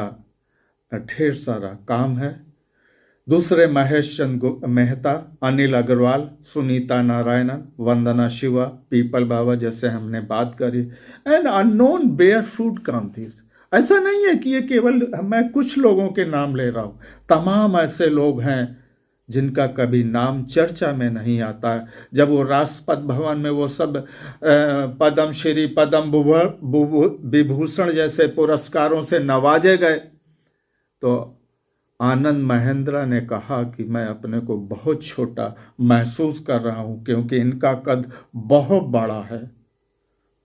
ढेर सारा काम है। दूसरे महेश चंद्र मेहता, अनिल अग्रवाल, सुनीता नारायणन, वंदना शिवा, पीपल बाबा जैसे हमने बात करी, एंड अननोन बेयर फूड क्रांतिस। ऐसा नहीं है कि ये केवल मैं कुछ लोगों के नाम ले रहा हूँ, तमाम ऐसे लोग हैं जिनका कभी नाम चर्चा में नहीं आता है। जब वो राष्ट्रपति भवन में वो सब पद्म श्री, पद्म विभूषण जैसे पुरस्कारों से नवाजे गए तो आनंद महेंद्र ने कहा कि मैं अपने को बहुत छोटा महसूस कर रहा हूँ क्योंकि इनका कद बहुत बड़ा है,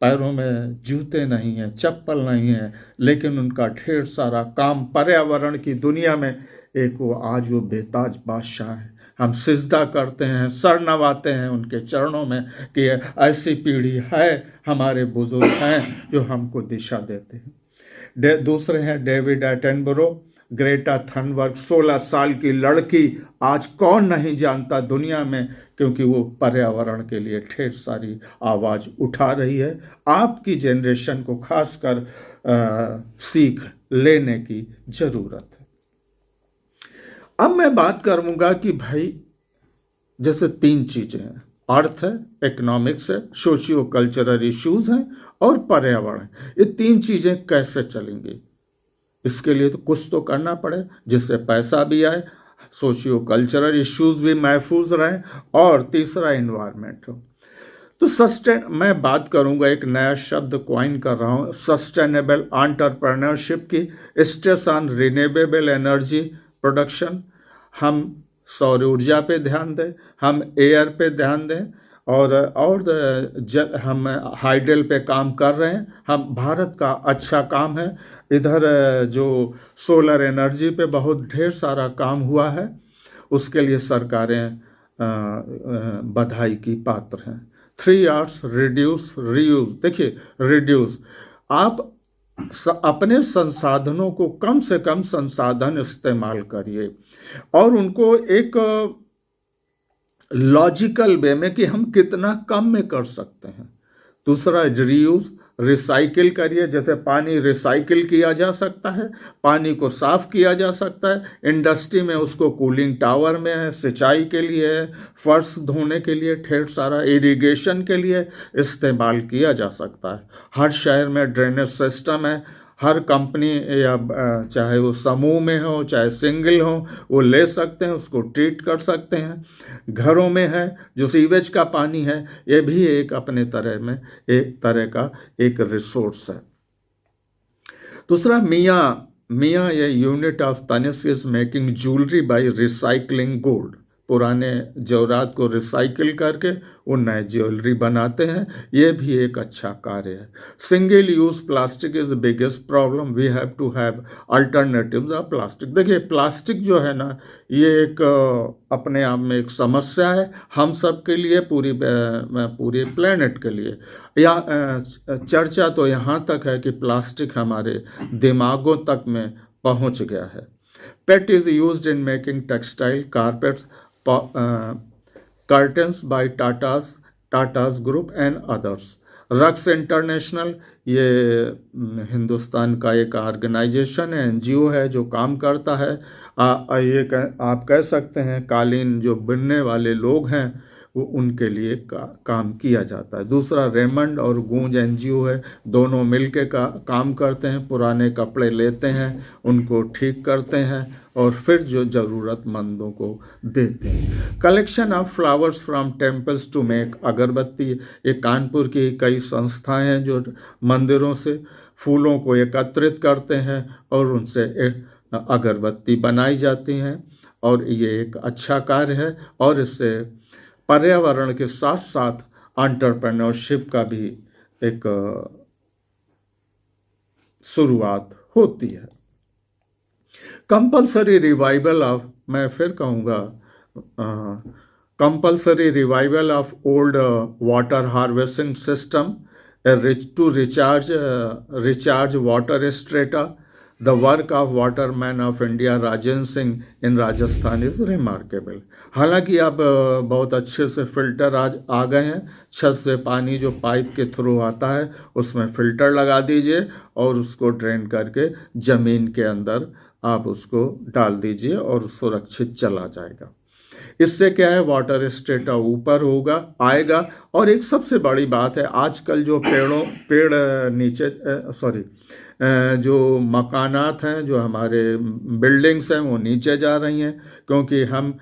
पैरों में जूते नहीं हैं, चप्पल नहीं है, लेकिन उनका ढेर सारा काम पर्यावरण की दुनिया में एक वो आज वो बेताज बादशाह है। हम सिजदा करते हैं, सर नवाते हैं उनके चरणों में कि ऐसी पीढ़ी है, हमारे बुजुर्ग हैं जो हमको दिशा देते हैं। दूसरे हैं डेविड एटनबरो, ग्रेटा थनबर्ग 16 साल की लड़की, आज कौन नहीं जानता दुनिया में, क्योंकि वो पर्यावरण के लिए ढेर सारी आवाज उठा रही है। आपकी जनरेशन को खासकर सीख लेने की जरूरत है। अब मैं बात करूंगा कि भाई जैसे 3 चीजें हैं, अर्थ है, इकोनॉमिक्स है, सोशियो कल्चरल इश्यूज हैं और पर्यावरण है। ये 3 चीजें कैसे चलेंगी, इसके लिए तो कुछ तो करना पड़े जिससे पैसा भी आए, सोशियो कल्चरल इश्यूज भी महफूज रहे और तीसरा इन्वायरमेंट हो। तो मैं बात करूंगा, एक नया शब्द क्वाइन कर रहा हूं, सस्टेनेबल एंटरप्रेन्योरशिप की, stress on renewable energy production. हम सौर ऊर्जा पे ध्यान दें, हम एयर पे ध्यान दें और हम हाइडल पे काम कर रहे हैं। हम भारत का अच्छा काम है, इधर जो सोलर एनर्जी पे बहुत ढेर सारा काम हुआ है, उसके लिए सरकारें बधाई की पात्र हैं। 3 R's, रिड्यूस, रीयूज। देखिए, रिड्यूस, आप अपने संसाधनों को कम से कम संसाधन इस्तेमाल करिए और उनको एक लॉजिकल वे में कि हम कितना कम में कर सकते हैं। दूसरा रीयूज, रिसाइकिल करिए। जैसे पानी रिसाइकिल किया जा सकता है, पानी को साफ किया जा सकता है, इंडस्ट्री में उसको कूलिंग टावर में है, सिंचाई के लिए है, फर्श धोने के लिए, ढेर सारा इरिगेशन के लिए इस्तेमाल किया जा सकता है। हर शहर में ड्रेनेज सिस्टम है, हर कंपनी या चाहे वो समूह में हो चाहे सिंगल हो, वो ले सकते हैं, उसको ट्रीट कर सकते हैं। घरों में है जो सीवेज का पानी है, ये भी एक अपने एक तरह का एक रिसोर्स है। दूसरा, मियाँ ये unit of Tanishq is making jewellery by recycling gold. पुराने जेवरात को रिसाइकिल करके वो नए ज्वेलरी बनाते हैं, ये भी एक अच्छा कार्य है। Single use plastic is the biggest problem, we have to have alternatives of plastic. देखिए, प्लास्टिक जो है ना, ये एक अपने आप में एक समस्या है हम सब के लिए, पूरे प्लेनेट के लिए। या चर्चा तो यहाँ तक है कि प्लास्टिक हमारे दिमागों तक में पहुँच गया है। PET is used in making textile, carpets, curtains by Tata's group and others. रक्स इंटरनेशनल, ये हिंदुस्तान का एक ऑर्गेनाइजेशन है, NGO है जो काम करता है। आप कह सकते हैं कालीन जो बुनने वाले लोग हैं वो उनके लिए काम किया जाता है। दूसरा, रेमंड और गूंज NGO है, दोनों मिलके काम करते हैं, पुराने कपड़े लेते हैं, उनको ठीक करते हैं और फिर जो ज़रूरतमंदों को देते हैं। Collection of flowers from temples to make अगरबत्ती, ये कानपुर की कई संस्थाएं हैं जो मंदिरों से फूलों को एकत्रित करते हैं और उनसे अगरबत्ती बनाई जाती हैं और ये एक अच्छा कार्य है और इससे पर्यावरण के साथ साथ एंटरप्रेन्योरशिप का भी एक शुरुआत होती है। कंपल्सरी रिवाइवल ऑफ, मैं फिर कहूँगा, compulsory revival of old water harvesting system to recharge water strata. The work of waterman of India Rajendra Singh in Rajasthan is remarkable. हालांकि अब बहुत अच्छे से फिल्टर आज आ गए हैं, छत से पानी जो पाइप के थ्रू आता है उसमें फिल्टर लगा दीजिए और उसको ड्रेन करके ज़मीन के अंदर आप उसको डाल दीजिए और सुरक्षित चला जाएगा। इससे क्या है, वाटर स्टेटा ऊपर आएगा। और एक सबसे बड़ी बात है, आजकल जो जो मकानात हैं, जो हमारे बिल्डिंग्स हैं, वो नीचे जा रही हैं, क्योंकि हम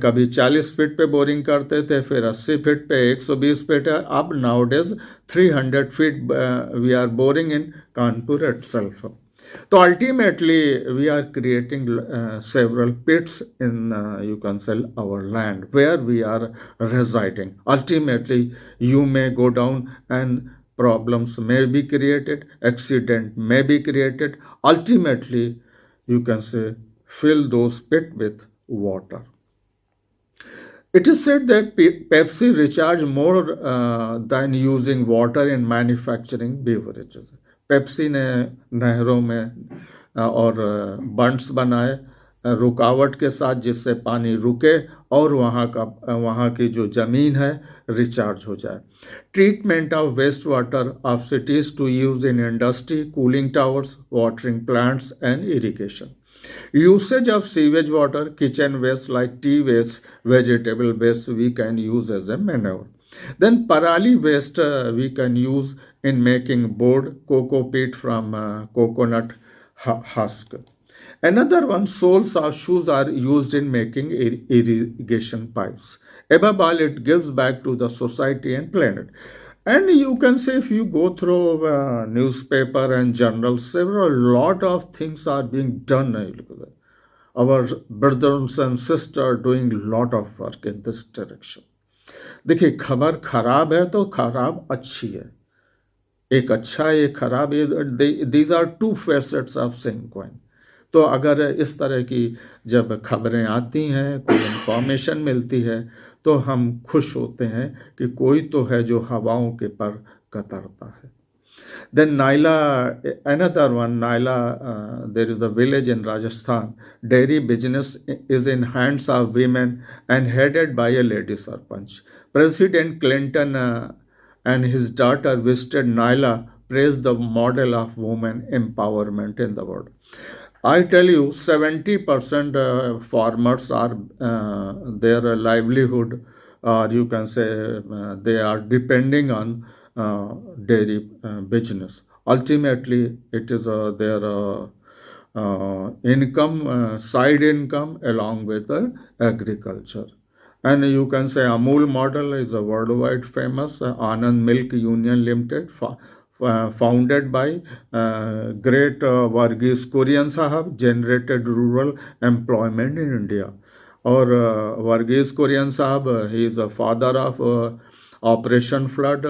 कभी 40 फीट पे बोरिंग करते थे, फिर 80 फीट पे, 120 फीट है, अब nowadays 300 feet we are boring in Kanpur itself. So ultimately, we are creating several pits in, you can say, our land where we are residing. Ultimately, you may go down and problems may be created, accident may be created. Ultimately, you can say, fill those pits with water. It is said that Pepsi recharge more than using water in manufacturing beverages. Pepsi ने नहरों में और बंड्स बनाए रुकावट के साथ, जिससे पानी रुके और वहाँ की जो ज़मीन है रिचार्ज हो जाए. Treatment of waste water of cities to use in industry, cooling towers, watering plants and irrigation. Usage of sewage water, kitchen waste like tea waste, vegetable waste we can use as a manure. Then parali waste we can use in making board, cocoa peat from coconut husk. Another one, soles of shoes are used in making irrigation pipes. Above all, it gives back to the society and planet. And you can say, if you go through newspaper and journals, several lot of things are being done. Our brothers and sisters are doing lot of work in this direction. देखिए, खबर खराब है तो खराब अच्छी है. एक अच्छा एक खराब, these are two facets of same coin. तो अगर इस तरह की जब खबरें आती हैं, कोई इंफॉर्मेशन मिलती है, तो हम खुश होते हैं कि कोई तो है जो हवाओं के पर कतरता है. Then Naila, another one, Naila, there is a village in Rajasthan. Dairy business is in hands of women and headed by a lady sarpanch. President Clinton and his daughter visited Naila, praised the model of women empowerment in the world. I tell you, 70% farmers are their livelihood, or you can say they are depending on dairy business. Ultimately, it is their income, side income along with agriculture. And you can say Amul model is a worldwide famous. Anand Milk Union Limited, founded by great Varghese Kurian Sahab, generated rural employment in India. और Varghese Kurian Sahab, he is the father of operation flood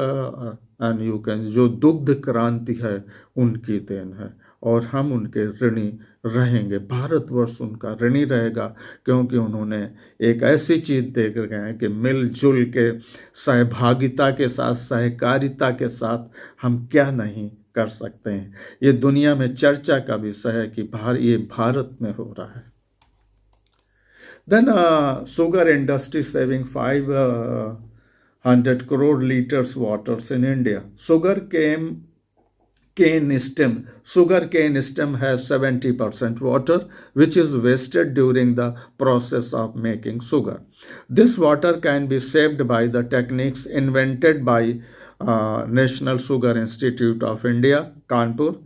and you can, जो दुग्ध क्रांति है उनकी then है, और हम उनके ऋणी रहेंगे. भारतवर्ष उनका ऋणी रहेगा, क्योंकि उन्होंने एक ऐसी चीज़ दे कर गए हैं कि मिलजुल के सहभागिता के साथ, सहकारिता के साथ हम क्या नहीं कर सकते हैं. ये दुनिया में चर्चा का विषय है कि ये भारत में हो रहा है. Then sugar industry saving 500 crore liters waters in India. Sugarcane stem has 70% water, which is wasted during the process of making sugar. This water can be saved by the techniques invented by National Sugar Institute of India, Kanpur.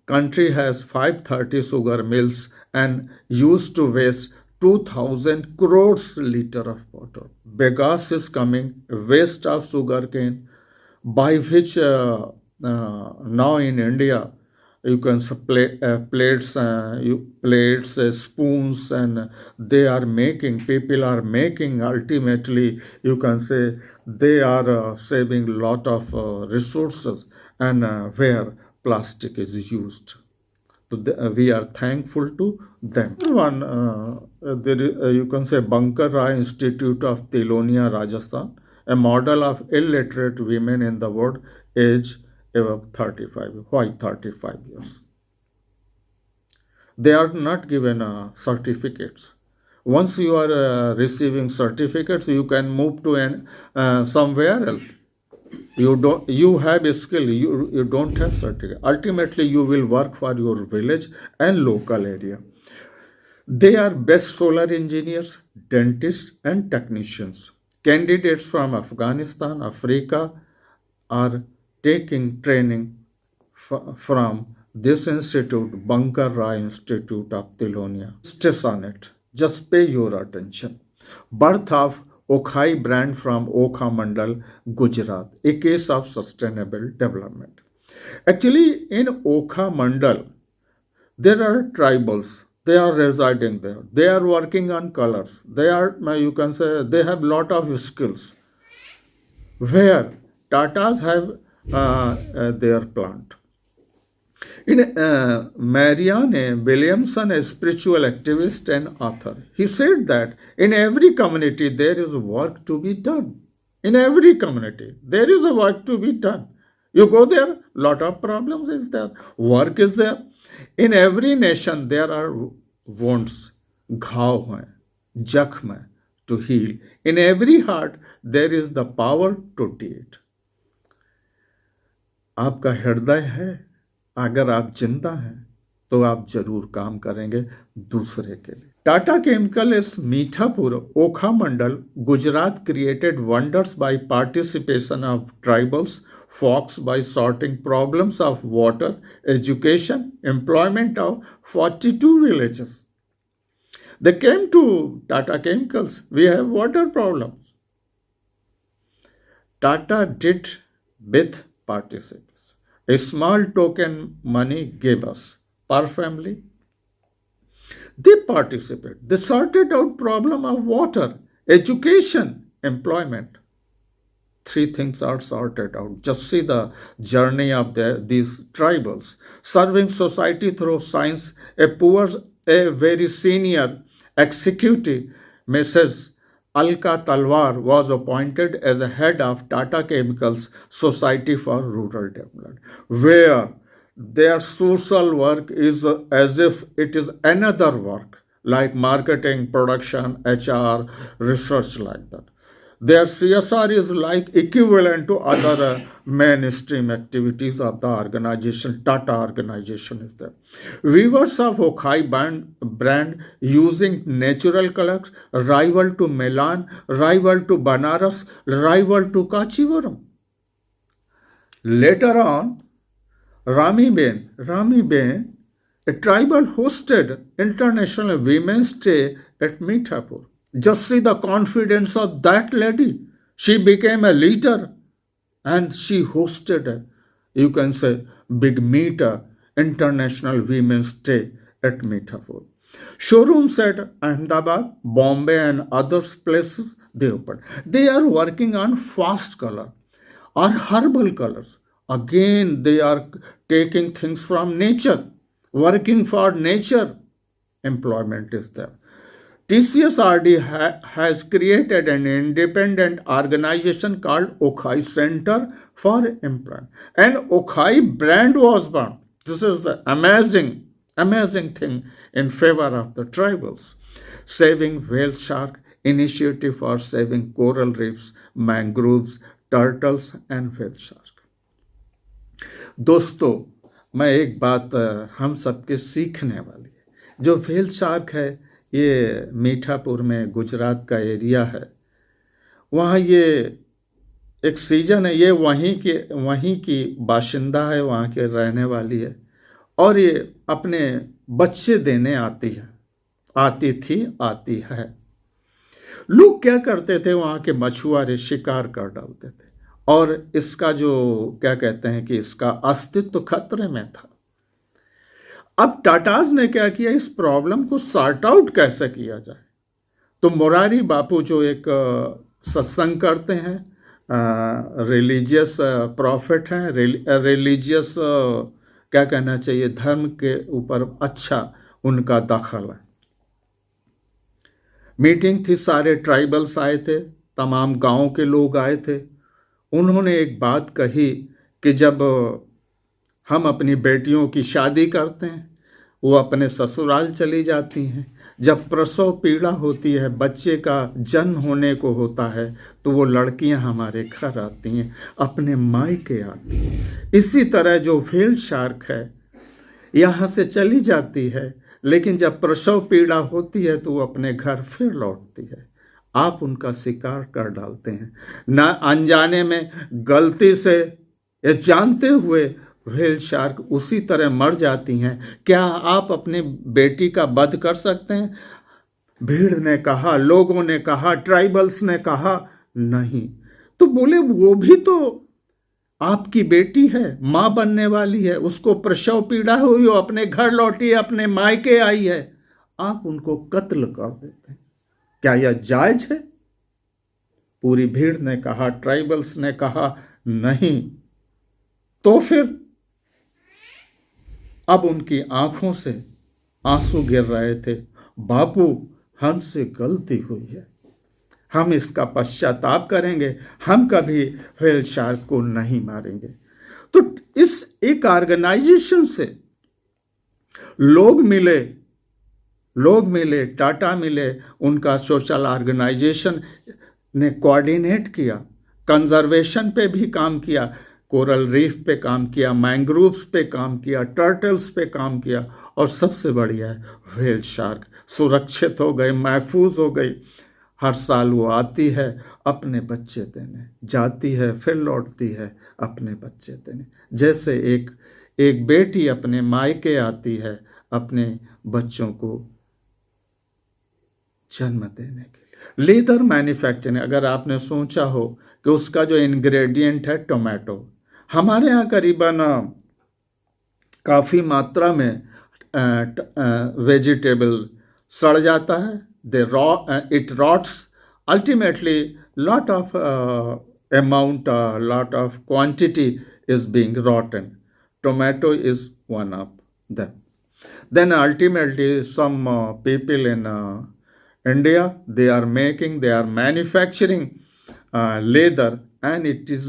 Country has 530 sugar mills and used to waste 2000 crores liter of water. Bagasse is coming, waste of sugarcane, by which now in India you can plates, spoons, and they are making, people are making, ultimately you can say they are saving lot of resources and where plastic is used. So we are thankful to them. One, you can say Bankar Rai Institute of Tilonia, Rajasthan, a model of illiterate women in the world, age above 35. Why 35 years? They are not given certificates. Once you are receiving certificates, you can move to somewhere else. You have a skill, you don't have certificate. Ultimately, you will work for your village and local area. They are best solar engineers, dentists, and technicians. Candidates from Afghanistan, Africa are taking training from this institute, Bankar Rai Institute of Tilonia. Stress on it. Just pay your attention. Birth of Okhai brand from Okha Mandal, Gujarat, a case of sustainable development. Actually, in Okha Mandal, there are tribals. They are residing there. They are working on colors. They are, you can say, they have lot of skills. Where Tatas have their plant. In Marianne Williamson, a spiritual activist and author, he said that in every community there is work to be done. In every community there is a work to be done. You go there, lot of problems is there, work is there. In every nation there are wounds, घाव हैं, जख्म है, to heal. In every heart there is the power to teach. आपका हृदय है, अगर आप जिंदा हैं तो आप जरूर काम करेंगे दूसरे के लिए. Tata Chemicals Mithapur, Okha Mandal, Gujarat created wonders by participation of tribals, folks by sorting problems of water, education, employment of 42 villages. They came to Tata Chemicals, we have water problems. Tata did with participants. A small token money gave us per family. They participate. They sorted out problem of water, education, employment. 3 things are sorted out. Just see the journey of these tribals. Serving society through science, a very senior executive, Mrs. Alka Talwar, was appointed as a head of Tata Chemicals Society for Rural Development, where their social work is as if it is another work, like marketing, production, HR, research, like that. Their CSR is like equivalent to other mainstream activities of the organization. Tata organization is there. Weavers of Okhai brand using natural colors, rival to Milan, rival to Banaras, rival to Kachivaram. Later on, Rami Ben, a tribal hosted International Women's Day at Mithapur. Just see the confidence of that lady. She became a leader and she hosted you can say, big meter, International Women's Day at Mithapur. Showrooms at Ahmedabad, Bombay and other places they opened. They are working on fast color or herbal colors. Again, they are taking things from nature, working for nature. Employment is there. TCSRD has created an independent organization called Okhai Center for Employment. And Okhai brand was born. This is the amazing thing in favor of the tribals. Saving whale shark, initiative for saving coral reefs, mangroves, turtles and whale shark. दोस्तों, मैं एक बात हम सबके सीखने वाली है. जो व्हेल शार्क है, ये मीठापुर में गुजरात का एरिया है. वहाँ ये एक सीजन है, ये वहीं की बाशिंदा है, वहाँ के रहने वाली है और ये अपने बच्चे देने आती है. लोग क्या करते थे, वहाँ के मछुआरे शिकार कर डालते थे और इसका जो क्या कहते हैं कि इसका अस्तित्व खतरे में था. अब टाटाज ने क्या किया, इस प्रॉब्लम को सॉर्ट आउट कैसे किया जाए. तो मुरारी बापू जो एक सत्संग करते हैं, रिलीजियस प्रॉफिट हैं, रिलीजियस क्या कहना चाहिए, धर्म के ऊपर अच्छा उनका दखल है. मीटिंग थी, सारे ट्राइबल्स आए थे, तमाम गांव के लोग आए थे. उन्होंने एक बात कही कि जब हम अपनी बेटियों की शादी करते हैं, वो अपने ससुराल चली जाती हैं. जब प्रसव पीड़ा होती है, बच्चे का जन्म होने को होता है, तो वो लड़कियां हमारे घर आती हैं, अपने मायके आती हैं. इसी तरह जो व्हेल शार्क है, यहाँ से चली जाती है, लेकिन जब प्रसव पीड़ा होती है तो वो अपने घर फिर लौटती है. आप उनका शिकार कर डालते हैं, ना अनजाने में, गलती से या जानते हुए व्हेल शार्क उसी तरह मर जाती हैं. क्या आप अपनी बेटी का वध कर सकते हैं? भीड़ ने कहा, लोगों ने कहा, ट्राइबल्स ने कहा नहीं. तो बोले वो भी तो आपकी बेटी है, माँ बनने वाली है, उसको प्रसव पीड़ा हुई, वो अपने घर लौटी, अपने मायके आई है, आप उनको कत्ल कर देते हैं. क्या यह जायज है? पूरी भीड़ ने कहा, ट्राइबल्स ने कहा नहीं. तो फिर अब उनकी आंखों से आंसू गिर रहे थे. बापू, हमसे गलती हुई है, हम इसका पश्चाताप करेंगे, हम कभी व्हेल शार्क को नहीं मारेंगे. तो इस एक ऑर्गेनाइजेशन से लोग मिले, टाटा मिले, उनका सोशल ऑर्गेनाइजेशन ने कोऑर्डिनेट किया, कंजर्वेशन पे भी काम किया, कोरल रीफ पे काम किया, मैंग्रोव्स पे काम किया, टर्टल्स पे काम किया, और सबसे बढ़िया है व्हेल शार्क सुरक्षित हो गए, महफूज हो गई। हर साल वो आती है अपने बच्चे देने, जाती है, फिर लौटती है अपने बच्चे देने, जैसे एक बेटी अपने मायके आती है अपने बच्चों को जन्म देने के लिए। लेदर मैन्युफैक्चरिंग, अगर आपने सोचा हो कि उसका जो इंग्रेडिएंट है टोमेटो, हमारे यहाँ करीबन काफ़ी मात्रा में वेजिटेबल सड़ जाता है, it rots. Ultimately, lot of lot of quantity is being rotten. Tomato is one of them. Then ultimately, some people in India, they are manufacturing leather, and it is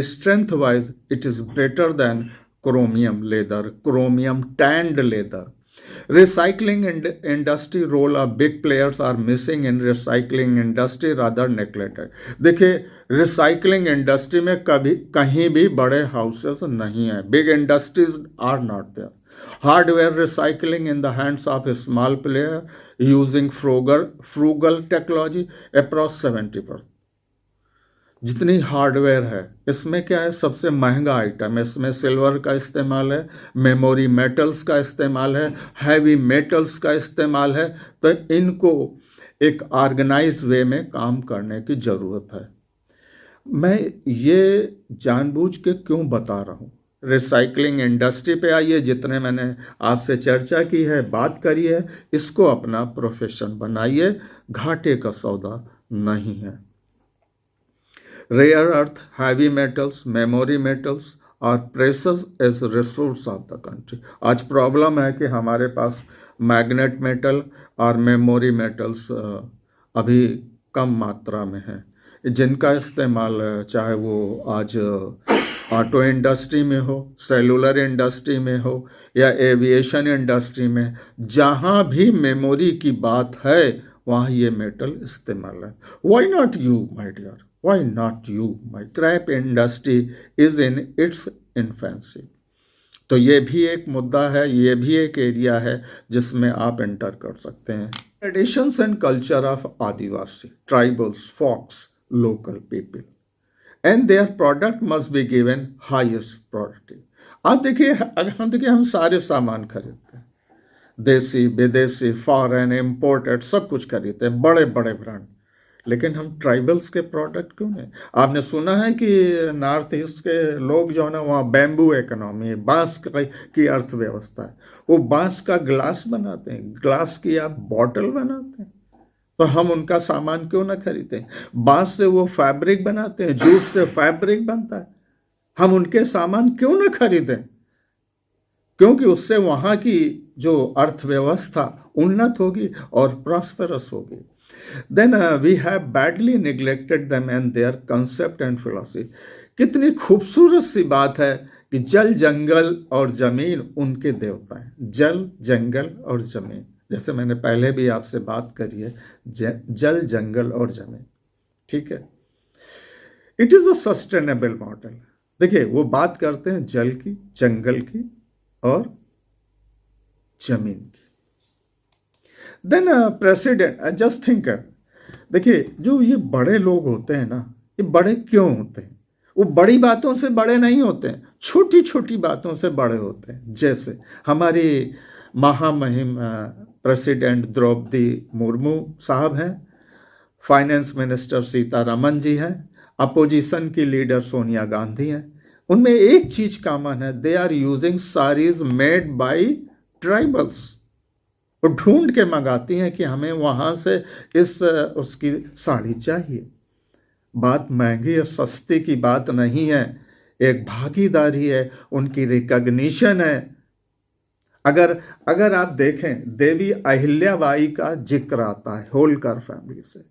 strength-wise, it is better than chromium leather, chromium tanned leather. Recycling industry role of big players are missing in recycling industry rather neglected. देखिए recycling industry में कभी कहीं भी बड़े houses नहीं है, big industries are not there. Hardware recycling in the hands of a small player using frugal technology approach 70%. जितनी hardware है इसमें क्या है, सबसे महंगा आइटम है, इसमें सिल्वर का इस्तेमाल है, मेमोरी मेटल्स का इस्तेमाल है, हैवी मेटल्स का इस्तेमाल है, तो इनको एक ऑर्गेनाइज्ड वे में काम करने की ज़रूरत है. मैं ये जानबूझ के क्यों बता रहा हूँ, रिसाइकलिंग इंडस्ट्री पे आइए, जितने मैंने आपसे चर्चा की है, बात करी है, इसको अपना प्रोफेशन बनाइए, घाटे का सौदा नहीं है. Rare earth, heavy metals, memory metals are precious as resource of the country. आज प्रॉब्लम है कि हमारे पास मैग्नेट मेटल और मेमोरी मेटल्स अभी कम मात्रा में है, जिनका इस्तेमाल चाहे वो आज ऑटो इंडस्ट्री में हो, सेलुलर इंडस्ट्री में हो या एविएशन इंडस्ट्री में, जहाँ भी मेमोरी की बात है वहाँ ये मेटल इस्तेमाल है. Why not you, my dear? Why not you? My scrap industry is in its infancy. तो ये भी एक मुद्दा है, ये भी एक एरिया है जिसमें आप एंटर कर सकते हैं. Traditions and culture of adivasi, tribals, folks, local people and their product must be given highest priority. आप देखिए, अगर हम सारे सामान खरीदते हैं, देसी विदेशी फॉरेन इम्पोर्टेड सब कुछ खरीदते हैं, बड़े बड़े ब्रांड, लेकिन हम ट्राइबल्स के प्रोडक्ट क्यों नहीं. आपने सुना है कि नॉर्थ ईस्ट के लोग जो है ना, वहाँ बैम्बू इकोनॉमी है, बांस की अर्थव्यवस्था है, वो बांस का ग्लास बनाते हैं, ग्लास की आप बॉटल बनाते हैं, तो हम उनका सामान क्यों ना खरीदें. बांस से वो फैब्रिक बनाते हैं, जूट से फैब्रिक बनता है, हम उनके सामान क्यों ना खरीदें, क्योंकि उससे वहाँ की जो अर्थव्यवस्था उन्नत होगी और प्रॉस्पेरस होगी. Then we have badly neglected them and their concept and philosophy. कितनी खूबसूरत सी बात है कि जल, जंगल और जमीन उनके देवता हैं. जल, जंगल और जमीन, जैसे मैंने पहले भी आपसे बात करी है, जल, जंगल और जमीन, ठीक है. It is a sustainable model. देखिए, वो बात करते हैं जल की, जंगल की और जमीन की. देन प्रेसिडेंट, जस्ट थिंक, देखिए जो ये बड़े लोग होते हैं ना, ये बड़े क्यों होते हैं, वो बड़ी बातों से बड़े नहीं होते हैं, छोटी छोटी बातों से बड़े होते हैं. जैसे हमारी महामहिम प्रेसिडेंट द्रौपदी मुर्मू साहब हैं, फाइनेंस मिनिस्टर सीतारमन जी हैं, अपोजिशन की लीडर सोनिया गांधी हैं. उनमें एक चीज कॉमन है, they are using saris made by tribals. वो ढूंढ के मंगाती हैं कि हमें वहाँ से उसकी साड़ी चाहिए. बात महंगी और सस्ती की बात नहीं है, एक भागीदारी है, उनकी रिकॉग्निशन है. अगर आप देखें, देवी अहिल्याबाई का जिक्र आता है होलकर फैमिली से.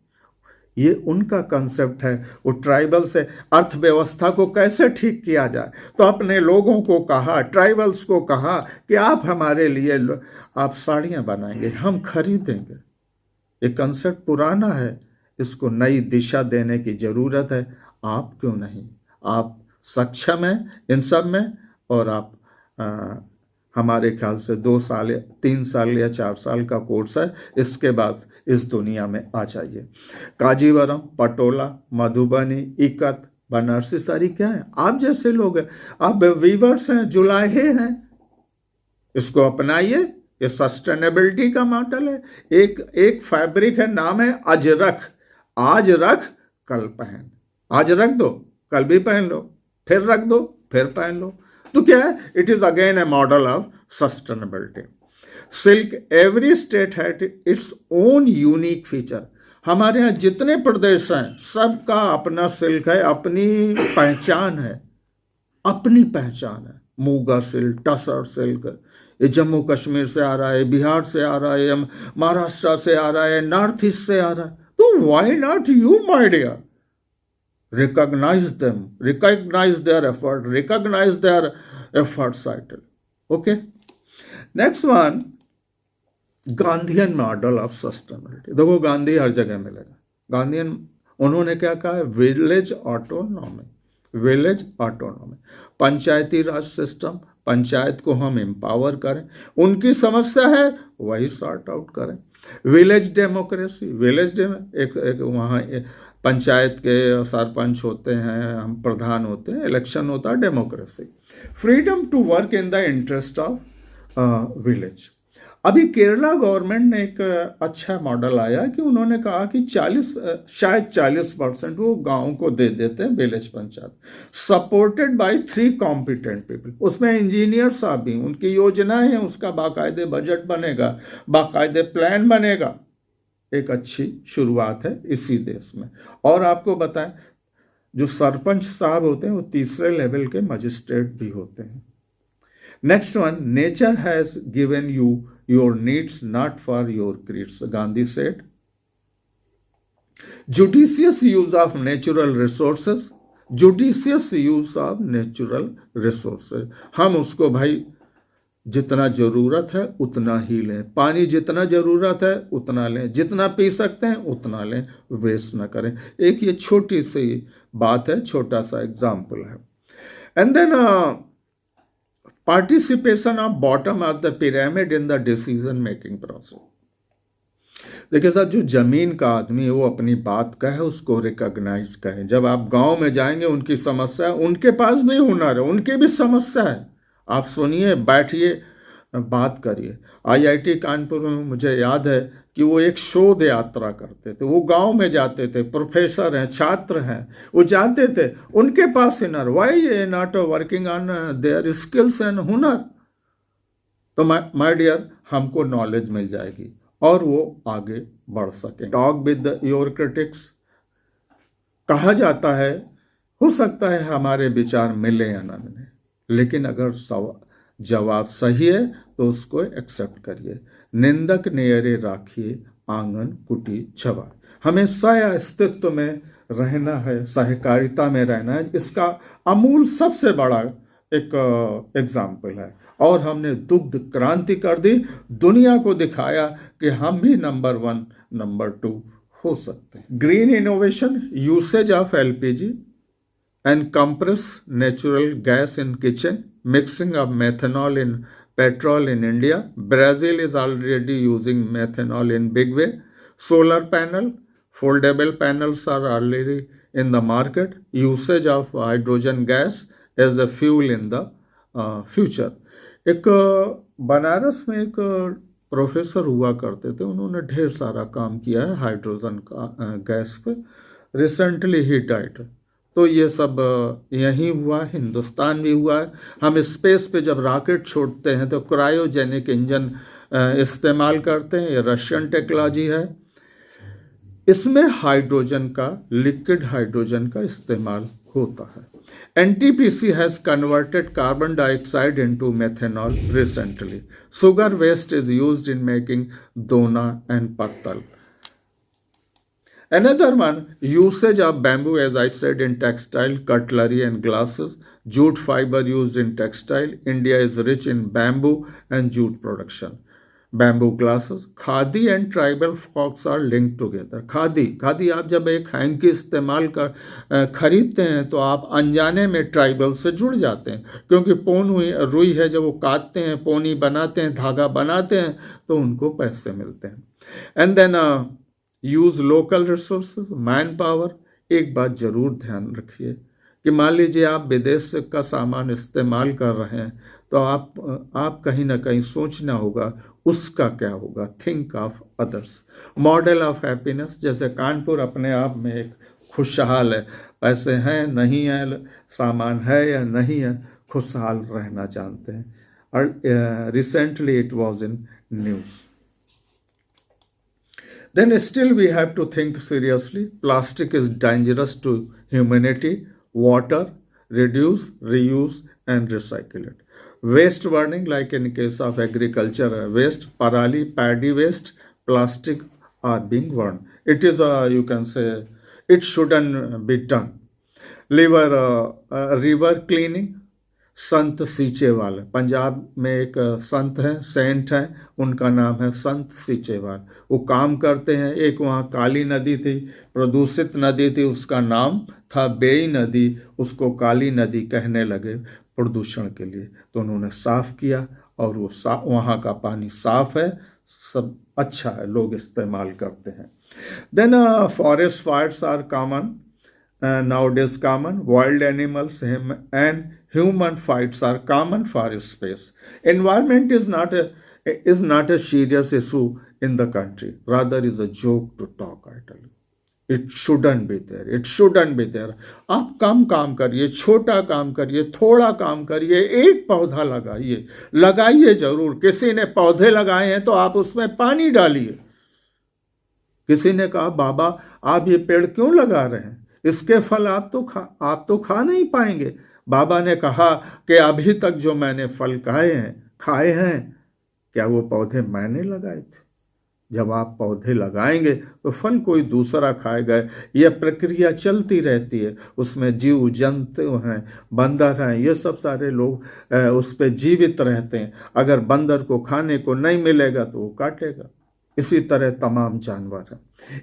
ये उनका कंसेप्ट है। वो ट्राइबल से अर्थव्यवस्था को कैसे ठीक किया जाए, तो अपने लोगों को कहा, ट्राइबल्स को कहा कि आप हमारे लिए आप साड़ियाँ बनाएंगे, हम खरीदेंगे। ये कंसेप्ट पुराना है, इसको नई दिशा देने की ज़रूरत है। आप क्यों नहीं, आप सक्षम हैं इन सब में, और आप हमारे ख्याल से 2 साल 3 साल या 4 साल का कोर्स है, इसके बाद इस दुनिया में आ जाइए। काजीवरम, पटोला, मधुबनी, इकत, बनारसी साड़ी क्या है? आप जैसे लोग हैं, आप वीवर्स हैं, जुलाहे हैं, इसको अपनाइए। ये सस्टेनेबिलिटी का मॉडल है। एक फैब्रिक है, नाम है अजरक। आज रख कल पहन, आज रख दो कल भी पहन लो, फिर रख दो फिर पहन लो। तो क्या है? It is again A model of sustainability. Silk, every state had its own unique feature. हमारे यहाँ जितने प्रदेश हैं सबका अपना सिल्क है, अपनी पहचान है, अपनी पहचान है। मूगा सिल्क, टसर सिल्क, ये जम्मू कश्मीर से आ रहा है, बिहार से आ रहा है, महाराष्ट्र से आ रहा है, नॉर्थ ईस्ट से आ रहा है। तो why not you my dear recognize them, recognize their effort, recognize their efforts cycle. Okay, next one, Gandhian model of sustainability. देखो गांधी हर जगह मिलेगा। गांधीयन उन्होंने क्या कहा है? विलेज ऑटोनॉमी, विलेज ऑटोनॉमी, पंचायती राज सिस्टम, पंचायत को हम एम्पावर करें, उनकी समस्या है वही सॉर्ट आउट करें। विलेज डेमोक्रेसी, एक वहाँ पंचायत के सरपंच होते हैं, हम प्रधान होते हैं, इलेक्शन होता है, democracy. Freedom to work in the interest of village. अभी केरला गवर्नमेंट ने एक अच्छा मॉडल आया कि उन्होंने कहा कि 40% वो गांव को दे देते हैं village panchayat, supported by 3 competent people. उसमें इंजीनियर साहब भी, उनकी योजनाएं हैं, उसका बाकायदे बजट बनेगा, बाकायदे प्लान बनेगा। एक अच्छी शुरुआत है इसी देश में। और आपको बताएं, जो सरपंच साहब होते हैं वो 3रे लेवल के मजिस्ट्रेट भी होते हैं। Next one, nature has given you your needs not for your creeds, Gandhi said. Judicious use of natural resources, judicious use of natural resources. हम उसको भाई जितना जरूरत है उतना ही लें, पानी जितना जरूरत है उतना लें, जितना पी सकते हैं उतना लें, वेस्ट ना करें। एक ये छोटी सी बात है, छोटा सा एग्जाम्पल है। And then participation of bottom of the pyramid in the decision making process. देखिए साहब, जो जमीन का आदमी है वो अपनी बात कहे, उसको रिकॉग्नाइज कहे। जब आप गांव में जाएंगे, उनकी समस्या, उनके पास भी हुनर है, उनकी भी समस्या है, आप सुनिए, बैठिए, बात करिए। आईआईटी कानपुर में मुझे याद है कि वो एक शोध यात्रा करते थे, वो गांव में जाते थे, प्रोफेसर हैं, छात्र हैं, वो जाते थे, उनके पास हुनर, वाई ये not working on their skills and हुनर। तो माय डियर, हमको नॉलेज मिल जाएगी और वो आगे बढ़ सके। Talk with your critics. कहा जाता है, हो सकता है हमारे विचार मिले या न मिले, लेकिन अगर जवाब सही है तो उसको एक्सेप्ट करिए। निंदक नेयरे राखिए, आंगन कुटी छवा। हमें सह अस्तित्व में रहना है, सहकारिता में रहना है। इसका अमूल सबसे बड़ा एक एग्जाम्पल है। और हमने दुग्ध क्रांति कर दी, दुनिया को दिखाया कि हम भी नंबर 1 नंबर 2 हो सकते हैं। Green innovation, usage of LPG and compress natural gas in kitchen, mixing of methanol in petrol in India. Brazil is already using methanol in big way. Solar panel, foldable panels are already in the market. Usage of hydrogen gas as a fuel in the future. एक बनारस में एक professor हुआ करते थे, उन्होंने ढेर सारा काम किया है हाइड्रोजन का गैस पे। Recently he died. तो ये सब यहीं हुआ, हिंदुस्तान भी हुआ है। हम स्पेस पे जब रॉकेट छोड़ते हैं तो क्रायोजेनिक इंजन इस्तेमाल करते हैं, ये रशियन टेक्नोलॉजी है। इसमें हाइड्रोजन का, लिक्विड हाइड्रोजन का इस्तेमाल होता है। NTPC has converted carbon dioxide into methanol recently. Sugar waste is used in making दोना एंड पत्तल। Another one, usage of bamboo, as I said, in textile, cutlery, and glasses. Jute fiber used in textile. India is rich in bamboo and jute production. Bamboo glasses. Khadi and tribal folks are linked together. Khadi आप जब एक hanky इस्तेमाल खरीदते हैं तो आप अनजाने में ट्राइबल से जुड़ जाते हैं, क्योंकि पोन हुई रुई है, जब वो काटते हैं, पोनी बनाते हैं, धागा बनाते हैं, तो उनको पैसे मिलते हैं. And then use local resources, man power. एक बात जरूर ध्यान रखिए कि मान लीजिए आप विदेश का सामान इस्तेमाल कर रहे हैं, तो आप कहीं ना कहीं सोचना होगा उसका क्या होगा. Think of others. Model of happiness, जैसे कानपुर अपने आप में एक खुशहाल है, पैसे हैं नहीं है, सामान है या नहीं है, खुशहाल रहना जानते हैं. और recently it was in news. Then still we have to think seriously. Plastic is dangerous to humanity. Water, reduce, reuse, and recycle it. Waste burning, like in case of agriculture waste, parali, paddy waste, plastic are being burned. It is you can say, it shouldn't be done. River cleaning. संत सीचेवाल, पंजाब में एक संत हैं, Saint हैं, उनका नाम है संत सीचेवाल. वो काम करते हैं. एक वहाँ काली नदी थी, प्रदूषित नदी थी, उसका नाम था बेई नदी. उसको काली नदी कहने लगे प्रदूषण के लिए, तो उन्होंने साफ किया और वो वहाँ का पानी साफ है, सब अच्छा है, लोग इस्तेमाल करते हैं. Then forest fires are common nowadays. Common wild animals and human fights are common for space. Environment is not a serious issue in the country, rather is a joke to talk. I tell you, it shouldn't be there. It shouldn't be there. आप कम काम करिए, छोटा काम करिए, थोड़ा काम करिए, एक पौधा लगाइए जरूर. किसी ने पौधे लगाए हैं तो आप उसमें पानी डालिए. किसी ने कहा बाबा आप ये पेड़ क्यों लगा रहे हैं, इसके फल आप तो खा नहीं पाएंगे. बाबा ने कहा कि अभी तक जो मैंने फल खाए हैं, क्या वो पौधे मैंने लगाए थे? जब आप पौधे लगाएंगे तो फल कोई दूसरा खाएगा. यह प्रक्रिया चलती रहती है. उसमें जीव जंतु हैं, बंदर हैं, ये सब सारे लोग उस पर जीवित रहते हैं. अगर बंदर को खाने को नहीं मिलेगा तो वो काटेगा. इसी तरह तमाम जानवर हैं.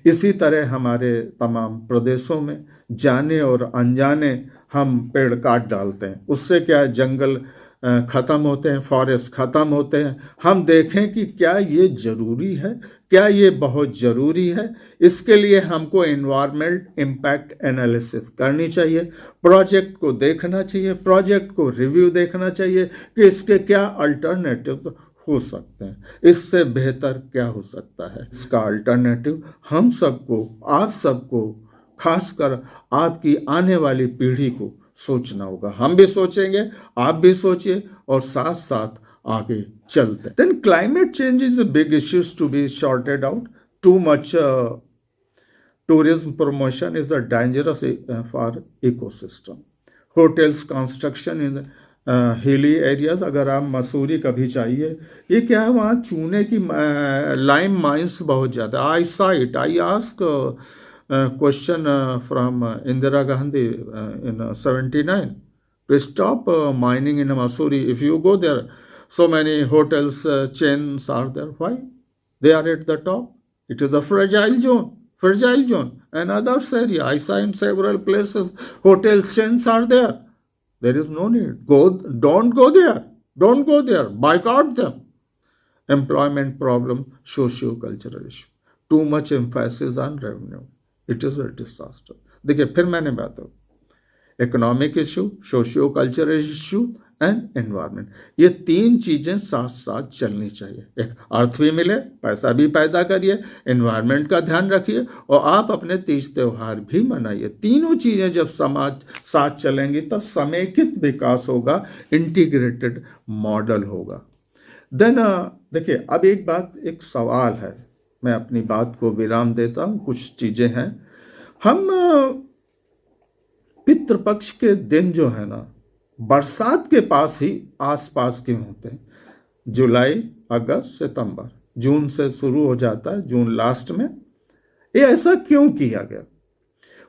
इसी तरह हमारे तमाम प्रदेशों में जाने और अनजाने हम पेड़ काट डालते हैं. उससे क्या है, जंगल ख़त्म होते हैं, फॉरेस्ट ख़त्म होते हैं. हम देखें कि क्या ये ज़रूरी है, क्या ये बहुत ज़रूरी है. इसके लिए हमको एनवायरमेंट इम्पैक्ट एनालिसिस करनी चाहिए. प्रोजेक्ट को देखना चाहिए, प्रोजेक्ट को रिव्यू देखना चाहिए कि इसके क्या अल्टरनेटिव हो सकते हैं, इससे बेहतर क्या हो सकता है. इसका अल्टरनेटिव हम सबको, आप सबको, खासकर आपकी आने वाली पीढ़ी को सोचना होगा. हम भी सोचेंगे, आप भी सोचिए, और साथ साथ आगे चलते. Then climate change is a big issues to be sorted out. Too much tourism promotion is a dangerous for ecosystem. Hotels construction in hilly areas. अगर आप मसूरी कभी जाइए, ये क्या है, वहाँ चूने की लाइम माइंस बहुत ज़्यादा. I ask question from Indira Gandhi in 79 to stop mining in Masuri. If you go there, so many hotels chains are there. Why? They are at the top. It is a fragile zone. And others area, I saw in several places hotel chains are there. There is no need. Don't go there. Boycott them. Employment problem, socio-cultural issue. Too much emphasis on revenue. It is a disaster. देखिए फिर मैंने बात हो, economic issue, socio cultural issue and environment. ये तीन चीजें साथ साथ चलनी चाहिए. एक अर्थ भी मिले, पैसा भी पैदा करिए, एनवायरनमेंट का ध्यान रखिए, और आप अपने तीज त्योहार भी मनाइए. तीनों चीजें जब समाज साथ चलेंगी तब समेकित विकास होगा, इंटीग्रेटेड मॉडल होगा. देन देखिए अब एक सवाल है, मैं अपनी बात को विराम देता हूँ. कुछ चीजें हैं, हम पितृपक्ष के दिन जो है ना, बरसात के पास ही आसपास के होते हैं. जुलाई, अगस्त, सितंबर, जून से शुरू हो जाता है, जून लास्ट में. ये ऐसा क्यों किया गया?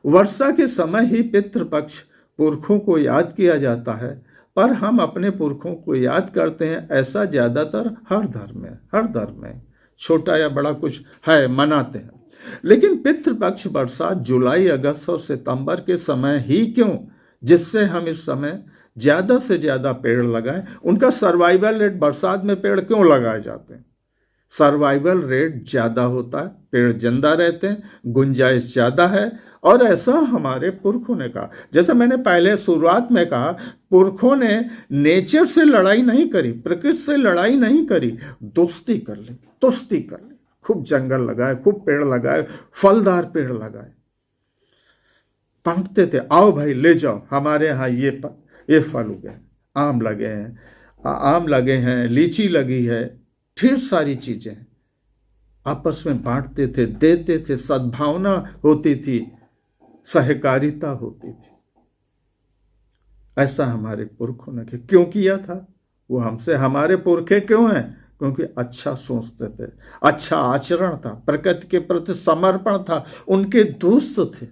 वर्षा के समय ही पितृपक्ष पुरखों को याद किया जाता है, पर हम अपने पुरखों को याद करते हैं ऐसा ज्यादातर हर धर्म में छोटा या बड़ा कुछ है मनाते हैं। लेकिन पितृपक्ष वर्षा जुलाई, अगस्त और सितंबर के समय ही क्यों, जिससे हम इस समय ज्यादा से ज्यादा पेड़ लगाएं? उनका सर्वाइवल रेट, बरसात में पेड़ क्यों लगाए जाते हैं? सर्वाइवल रेट ज्यादा होता है, पेड़ जिंदा रहते हैं, गुंजाइश ज्यादा है, और ऐसा हमारे पुरखों ने कहा। जैसे मैंने पहले शुरुआत में कहा, पुरखों ने नेचर से लड़ाई नहीं करी, प्रकृति से लड़ाई नहीं करी, दोस्ती कर ली, खूब जंगल लगाए, खूब पेड़ लगाए, फलदार पेड़ लगाए, बांटते थे, आओ भाई ले जाओ, हमारे यहाँ ये फल उगे, आम लगे हैं, लीची लगी है, ढेर सारी चीजें आपस में बांटते थे, देते थे, सद्भावना होती थी, सहकारिता होती थी। ऐसा हमारे पुरखों ने क्यों किया था? वो हमसे, हमारे पुरखे क्यों हैं? क्योंकि अच्छा सोचते थे, अच्छा आचरण था, प्रकृति के प्रति समर्पण था, उनके दोस्त थे,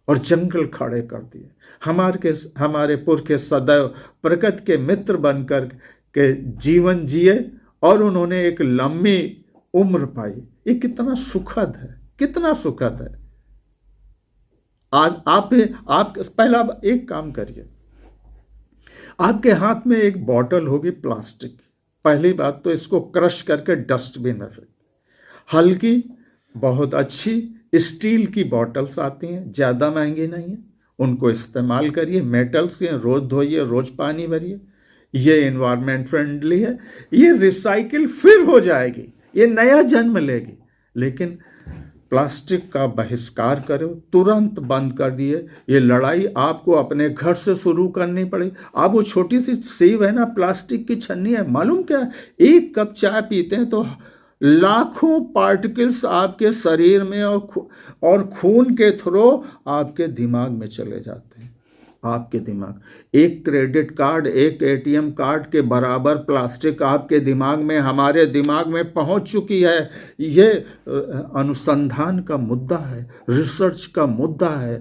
और जंगल खड़े कर दिए। हमारे पुरखे सदैव प्रकृति के मित्र बनकर के जीवन जिए, और उन्होंने एक लंबी उम्र पाई। ये कितना सुखद है, कितना सुखद है। आज आप पहला एक काम करिए, आपके हाथ में एक बॉटल होगी प्लास्टिक की। पहली बात तो इसको क्रश करके डस्टबिन में फेंक। हल्की, बहुत अच्छी स्टील की बॉटल्स आती हैं, ज़्यादा महंगी नहीं है, उनको इस्तेमाल करिए। मेटल्स के रोज़ धोइए, रोज़ पानी भरिए, ये एनवायरनमेंट फ्रेंडली है, ये रिसाइकिल फिर हो जाएगी, ये नया जन्म लेगी। लेकिन प्लास्टिक का बहिष्कार करो, तुरंत बंद कर दिए। ये लड़ाई आपको अपने घर से शुरू करनी पड़ेगी। आप वो छोटी सी सेब है ना, प्लास्टिक की छन्नी है, मालूम क्या, एक कप चाय पीते हैं तो लाखों पार्टिकल्स आपके शरीर में और खून के थ्रू आपके दिमाग में चले जाते हैं। आपके दिमाग, एक क्रेडिट कार्ड, एक एटीएम कार्ड के बराबर प्लास्टिक आपके दिमाग में, हमारे दिमाग में पहुंच चुकी है। ये अनुसंधान का मुद्दा है, रिसर्च का मुद्दा है।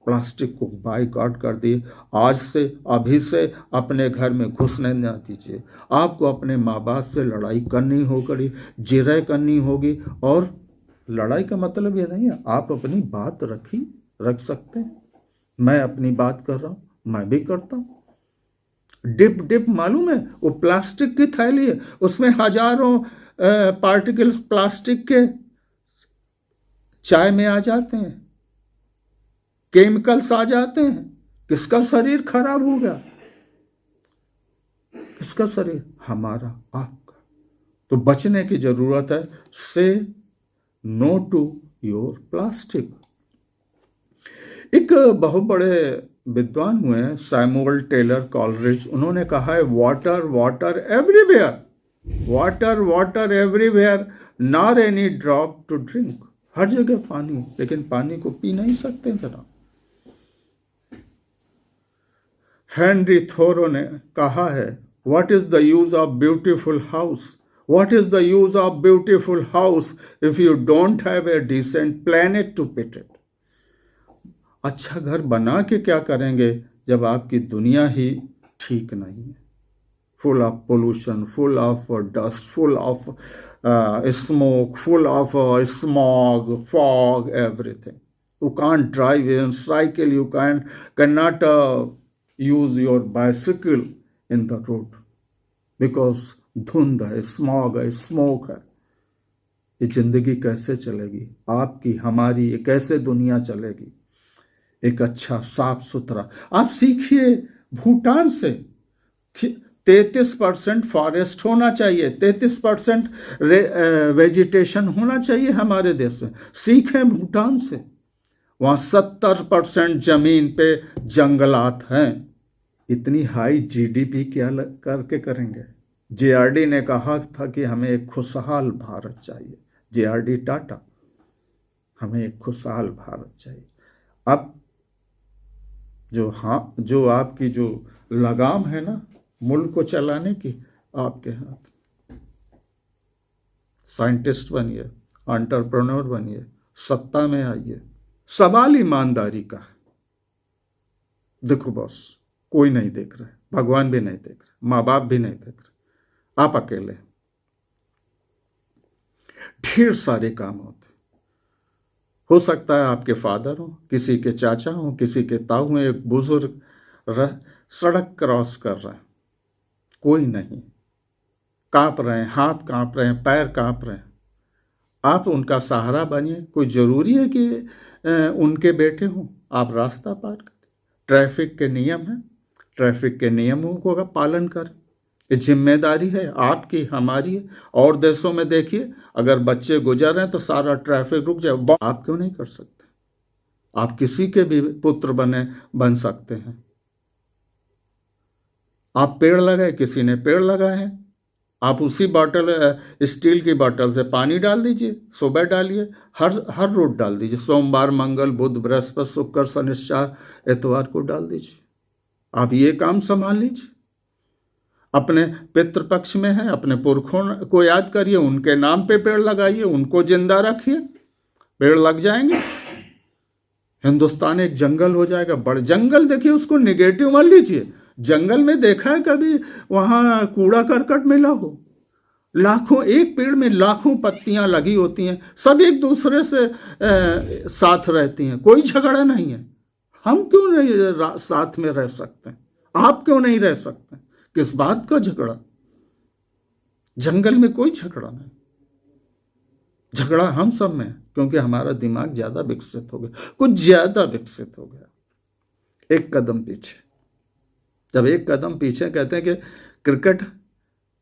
प्लास्टिक को बाइकआउट कर दिए। आज से, अभी से अपने घर में घुसने न दीजिए। आपको अपने माँ बाप से लड़ाई करनी होगी, जिरह करनी होगी। और लड़ाई का मतलब ये नहीं है, आप अपनी बात रख सकते हैं। मैं अपनी बात कर रहा हूं, मैं भी करता हूं। डिप मालूम है, वो प्लास्टिक की थैली है, उसमें हजारों पार्टिकल्स प्लास्टिक के चाय में आ जाते हैं, केमिकल्स आ जाते हैं। किसका शरीर खराब हो गया? किसका शरीर? हमारा, आपका। तो बचने की जरूरत है। से नो टू योर प्लास्टिक। एक बहुत बड़े विद्वान हुए हैं, सैमुअल टेलर कॉलरिज, उन्होंने कहा है, water water everywhere, water water everywhere, not any drop to drink. हर जगह पानी, लेकिन पानी को पी नहीं सकते जनाब। हेनरी थोरो ने कहा है, what is the use of beautiful house, what is the use of beautiful house if you don't have a decent planet to put it. अच्छा घर बना के क्या करेंगे जब आपकी दुनिया ही ठीक नहीं है? Full of pollution, full of dust, full of smoke, full of smog, fog, everything. You can't drive in cycle, you cannot use your bicycle in the road because धुंध है, स्मॉग है, स्मोक है। ये जिंदगी कैसे चलेगी? आपकी, हमारी, ये कैसे दुनिया चलेगी? एक अच्छा साफ सुथरा, आप सीखिए भूटान से। 33% फॉरेस्ट होना चाहिए, 33% वेजिटेशन होना चाहिए हमारे देश में। सीखें भूटान से। वहाँ 70% जमीन पे जंगलात हैं। इतनी हाई जीडीपी क्या करके करेंगे? जेआरडी ने कहा था कि हमें एक खुशहाल भारत चाहिए। जेआरडी टाटा, हमें एक खुशहाल भारत चाहिए। अब जो आपकी जो लगाम है ना मुल्क को चलाने की, आपके हाथ। साइंटिस्ट बनिए, एंटरप्रेन्योर बनिए, सत्ता में आइए। सवाल ईमानदारी का है। देखो बॉस, कोई नहीं देख रहा है, भगवान भी नहीं देख रहा, माँ बाप भी नहीं देख रहे, आप अकेले। ढेर सारे काम होते, हो सकता है आपके फादर हो, किसी के चाचा हो, किसी के ताऊ हो, एक बुजुर्ग सड़क क्रॉस कर रहा है, कोई नहीं, कांप रहे हैं, हाथ कांप रहे हैं, पैर कांप रहे हैं, आप उनका सहारा बनिए। कोई जरूरी है कि उनके बेटे हों, आप रास्ता पार करें। ट्रैफिक के नियम हैं, ट्रैफिक के नियमों को का पालन करें। ये जिम्मेदारी है आपकी, हमारी है। और देशों में देखिए, अगर बच्चे गुजर रहे हैं तो सारा ट्रैफिक रुक जाए। आप क्यों नहीं कर सकते? आप किसी के भी पुत्र बन सकते हैं। आप पेड़ लगाए, किसी ने पेड़ लगाए हैं, आप उसी बॉटल, स्टील की बॉटल से पानी डाल दीजिए, सुबह डालिए, हर रोज डाल दीजिए, सोमवार, मंगल, बुध, बृहस्पति, शुक्र, शनिश्चर, इतवार को डाल दीजिए। आप ये काम संभाल लीजिए। अपने पितृपक्ष में है, अपने पुरखों को याद करिए, उनके नाम पे पेड़ लगाइए, उनको जिंदा रखिए, पेड़ लग जाएंगे। हिंदुस्तान एक जंगल हो जाएगा। बड़े जंगल देखिए, उसको निगेटिव मत लीजिए। जंगल में देखा है कभी वहां कूड़ा करकट मिला हो? लाखों, एक पेड़ में लाखों पत्तियां लगी होती हैं, सब एक दूसरे से साथ रहती हैं, कोई झगड़ा नहीं है। हम क्यों नहीं साथ में रह सकते? आप क्यों नहीं रह सकते? किस बात का झगड़ा? जंगल में कोई झगड़ा नहीं, झगड़ा हम सब में, क्योंकि हमारा दिमाग ज्यादा विकसित हो गया, कुछ ज्यादा विकसित हो गया। एक कदम पीछे। जब एक कदम पीछे, कहते हैं कि क्रिकेट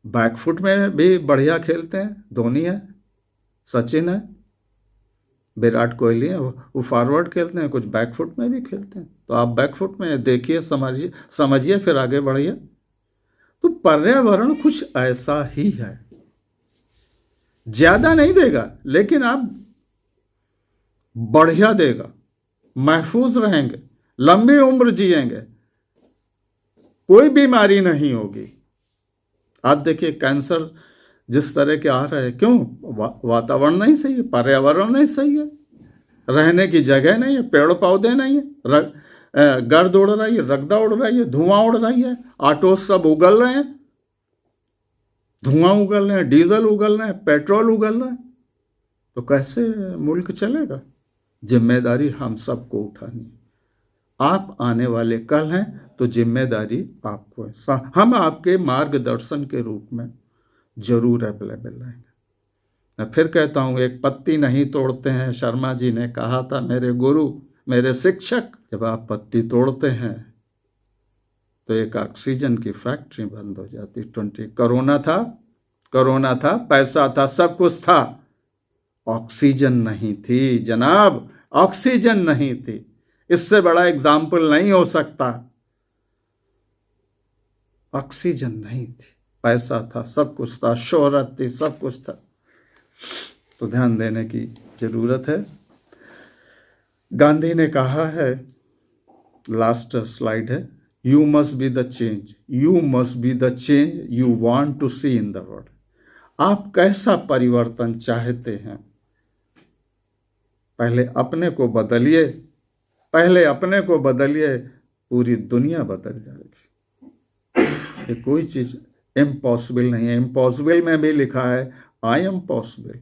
बैकफुट में भी बढ़िया खेलते हैं, धोनी है, सचिन है, विराट कोहली है, वो फॉरवर्ड खेलते हैं, कुछ बैकफुट में भी खेलते हैं। तो आप बैकफुट में देखिए, समझिए, फिर आगे बढ़िए। तो पर्यावरण कुछ ऐसा ही है, ज्यादा नहीं देगा, लेकिन आप बढ़िया देगा, महफूज रहेंगे, लंबी उम्र जिएंगे, कोई बीमारी नहीं होगी। आप देखिए कैंसर जिस तरह के आ रहे हैं, क्यों? वातावरण नहीं सही है, पर्यावरण नहीं सही है, रहने की जगह नहीं है, पेड़ पौधे नहीं है, गर्द उड़ रही है, रगदा उड़ रही है, धुआं उड़ रही है, ऑटो सब उगल रहे हैं, धुआं उगल रहे हैं, डीजल उगल रहे हैं, पेट्रोल उगल रहे हैं, तो कैसे मुल्क चलेगा? जिम्मेदारी हम सबको उठानी है। आप आने वाले कल हैं, तो जिम्मेदारी आपको है। हम आपके मार्गदर्शन के रूप में जरूर अवेलेबल रहेंगे। मैं फिर कहता हूँ, एक पत्ती नहीं तोड़ते हैं, शर्मा जी ने कहा था, मेरे गुरु, मेरे शिक्षक। जब आप पत्ती तोड़ते हैं तो एक ऑक्सीजन की फैक्ट्री बंद हो जाती। कोरोना था, पैसा था, सब कुछ था, ऑक्सीजन नहीं थी जनाब, ऑक्सीजन नहीं थी। इससे बड़ा एग्जाम्पल नहीं हो सकता। ऑक्सीजन नहीं थी, पैसा था, सब कुछ था, शोहरत थी, सब कुछ था। तो ध्यान देने की जरूरत है। गांधी ने कहा है, लास्ट स्लाइड है, you must be the change, you must be the change you want to see in the world. आप कैसा परिवर्तन चाहते हैं? पहले अपने को बदलिए, पूरी दुनिया बदल जाएगी। ये कोई चीज इम्पॉसिबल नहीं है। इम्पॉसिबल में भी लिखा है, आई एम पॉसिबल।